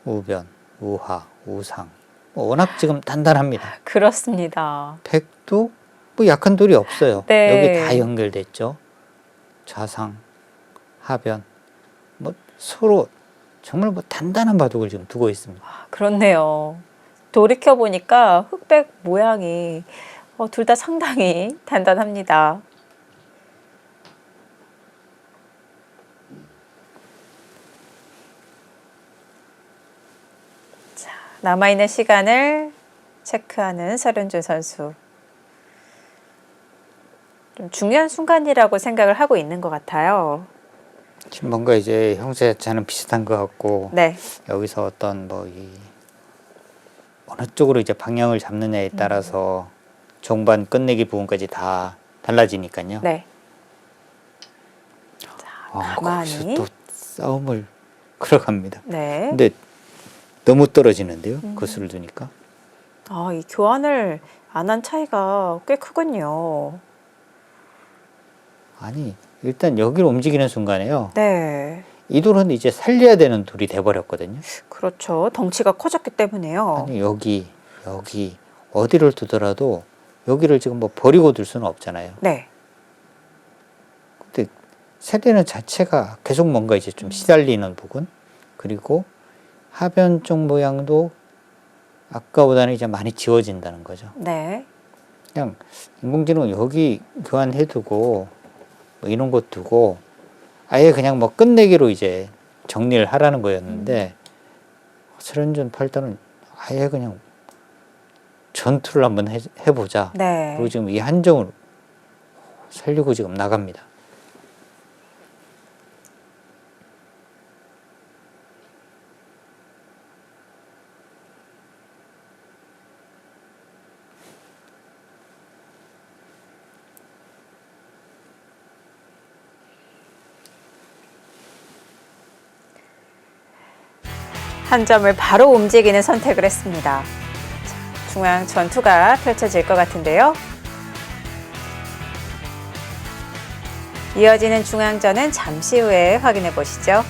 우변, 우하, 우상. 워낙 지금 단단합니다. 그렇습니다. 백도 뭐 약한 돌이 없어요. 네. 여기 다 연결됐죠. 좌상, 하변. 뭐 서로 정말 뭐 단단한 바둑을 지금 두고 있습니다. 그렇네요. 돌이켜 보니까 흑백 모양이 둘 다 상당히 단단합니다. 자, 남아있는 시간을 체크하는 설현준 선수. 좀 중요한 순간이라고 생각을 하고 있는 것 같아요. 지금 뭔가 이제 형제 자체는 비슷한 것 같고 네. 여기서 어떤 뭐 어느 쪽으로 이제 방향을 잡느냐에 따라서 종반 끝내기 부분까지 다 달라지니까요. 네. 자, 거기서 가만히. 또 싸움을 걸어갑니다. 네. 근데 너무 떨어지는데요. 거수를 두니까. 이 교환을 안 한 차이가 꽤 크군요. 아니 일단 여기로 움직이는 순간에요. 네. 이 돌은 이제 살려야 되는 돌이 돼버렸거든요. 그렇죠. 덩치가 커졌기 때문에요. 아니 여기 어디를 두더라도 여기를 지금 뭐 버리고 둘 수는 없잖아요. 네. 근데 세대는 자체가 계속 뭔가 이제 좀 시달리는 부분, 그리고 하변 쪽 모양도 아까보다는 이제 많이 지워진다는 거죠. 네. 그냥 인공지능은 여기 교환해두고 뭐 이런 것 두고 아예 그냥 뭐 끝내기로 이제 정리를 하라는 거였는데 설현준 팔단은 아예 그냥 전투를 한번 해보자. 네. 그리고 지금 이 한정을 살리고 지금 나갑니다. 한 점을 바로 움직이는 선택을 했습니다. 자, 중앙 전투가 펼쳐질 것 같은데요. 이어지는 중앙전은 잠시 후에 확인해 보시죠.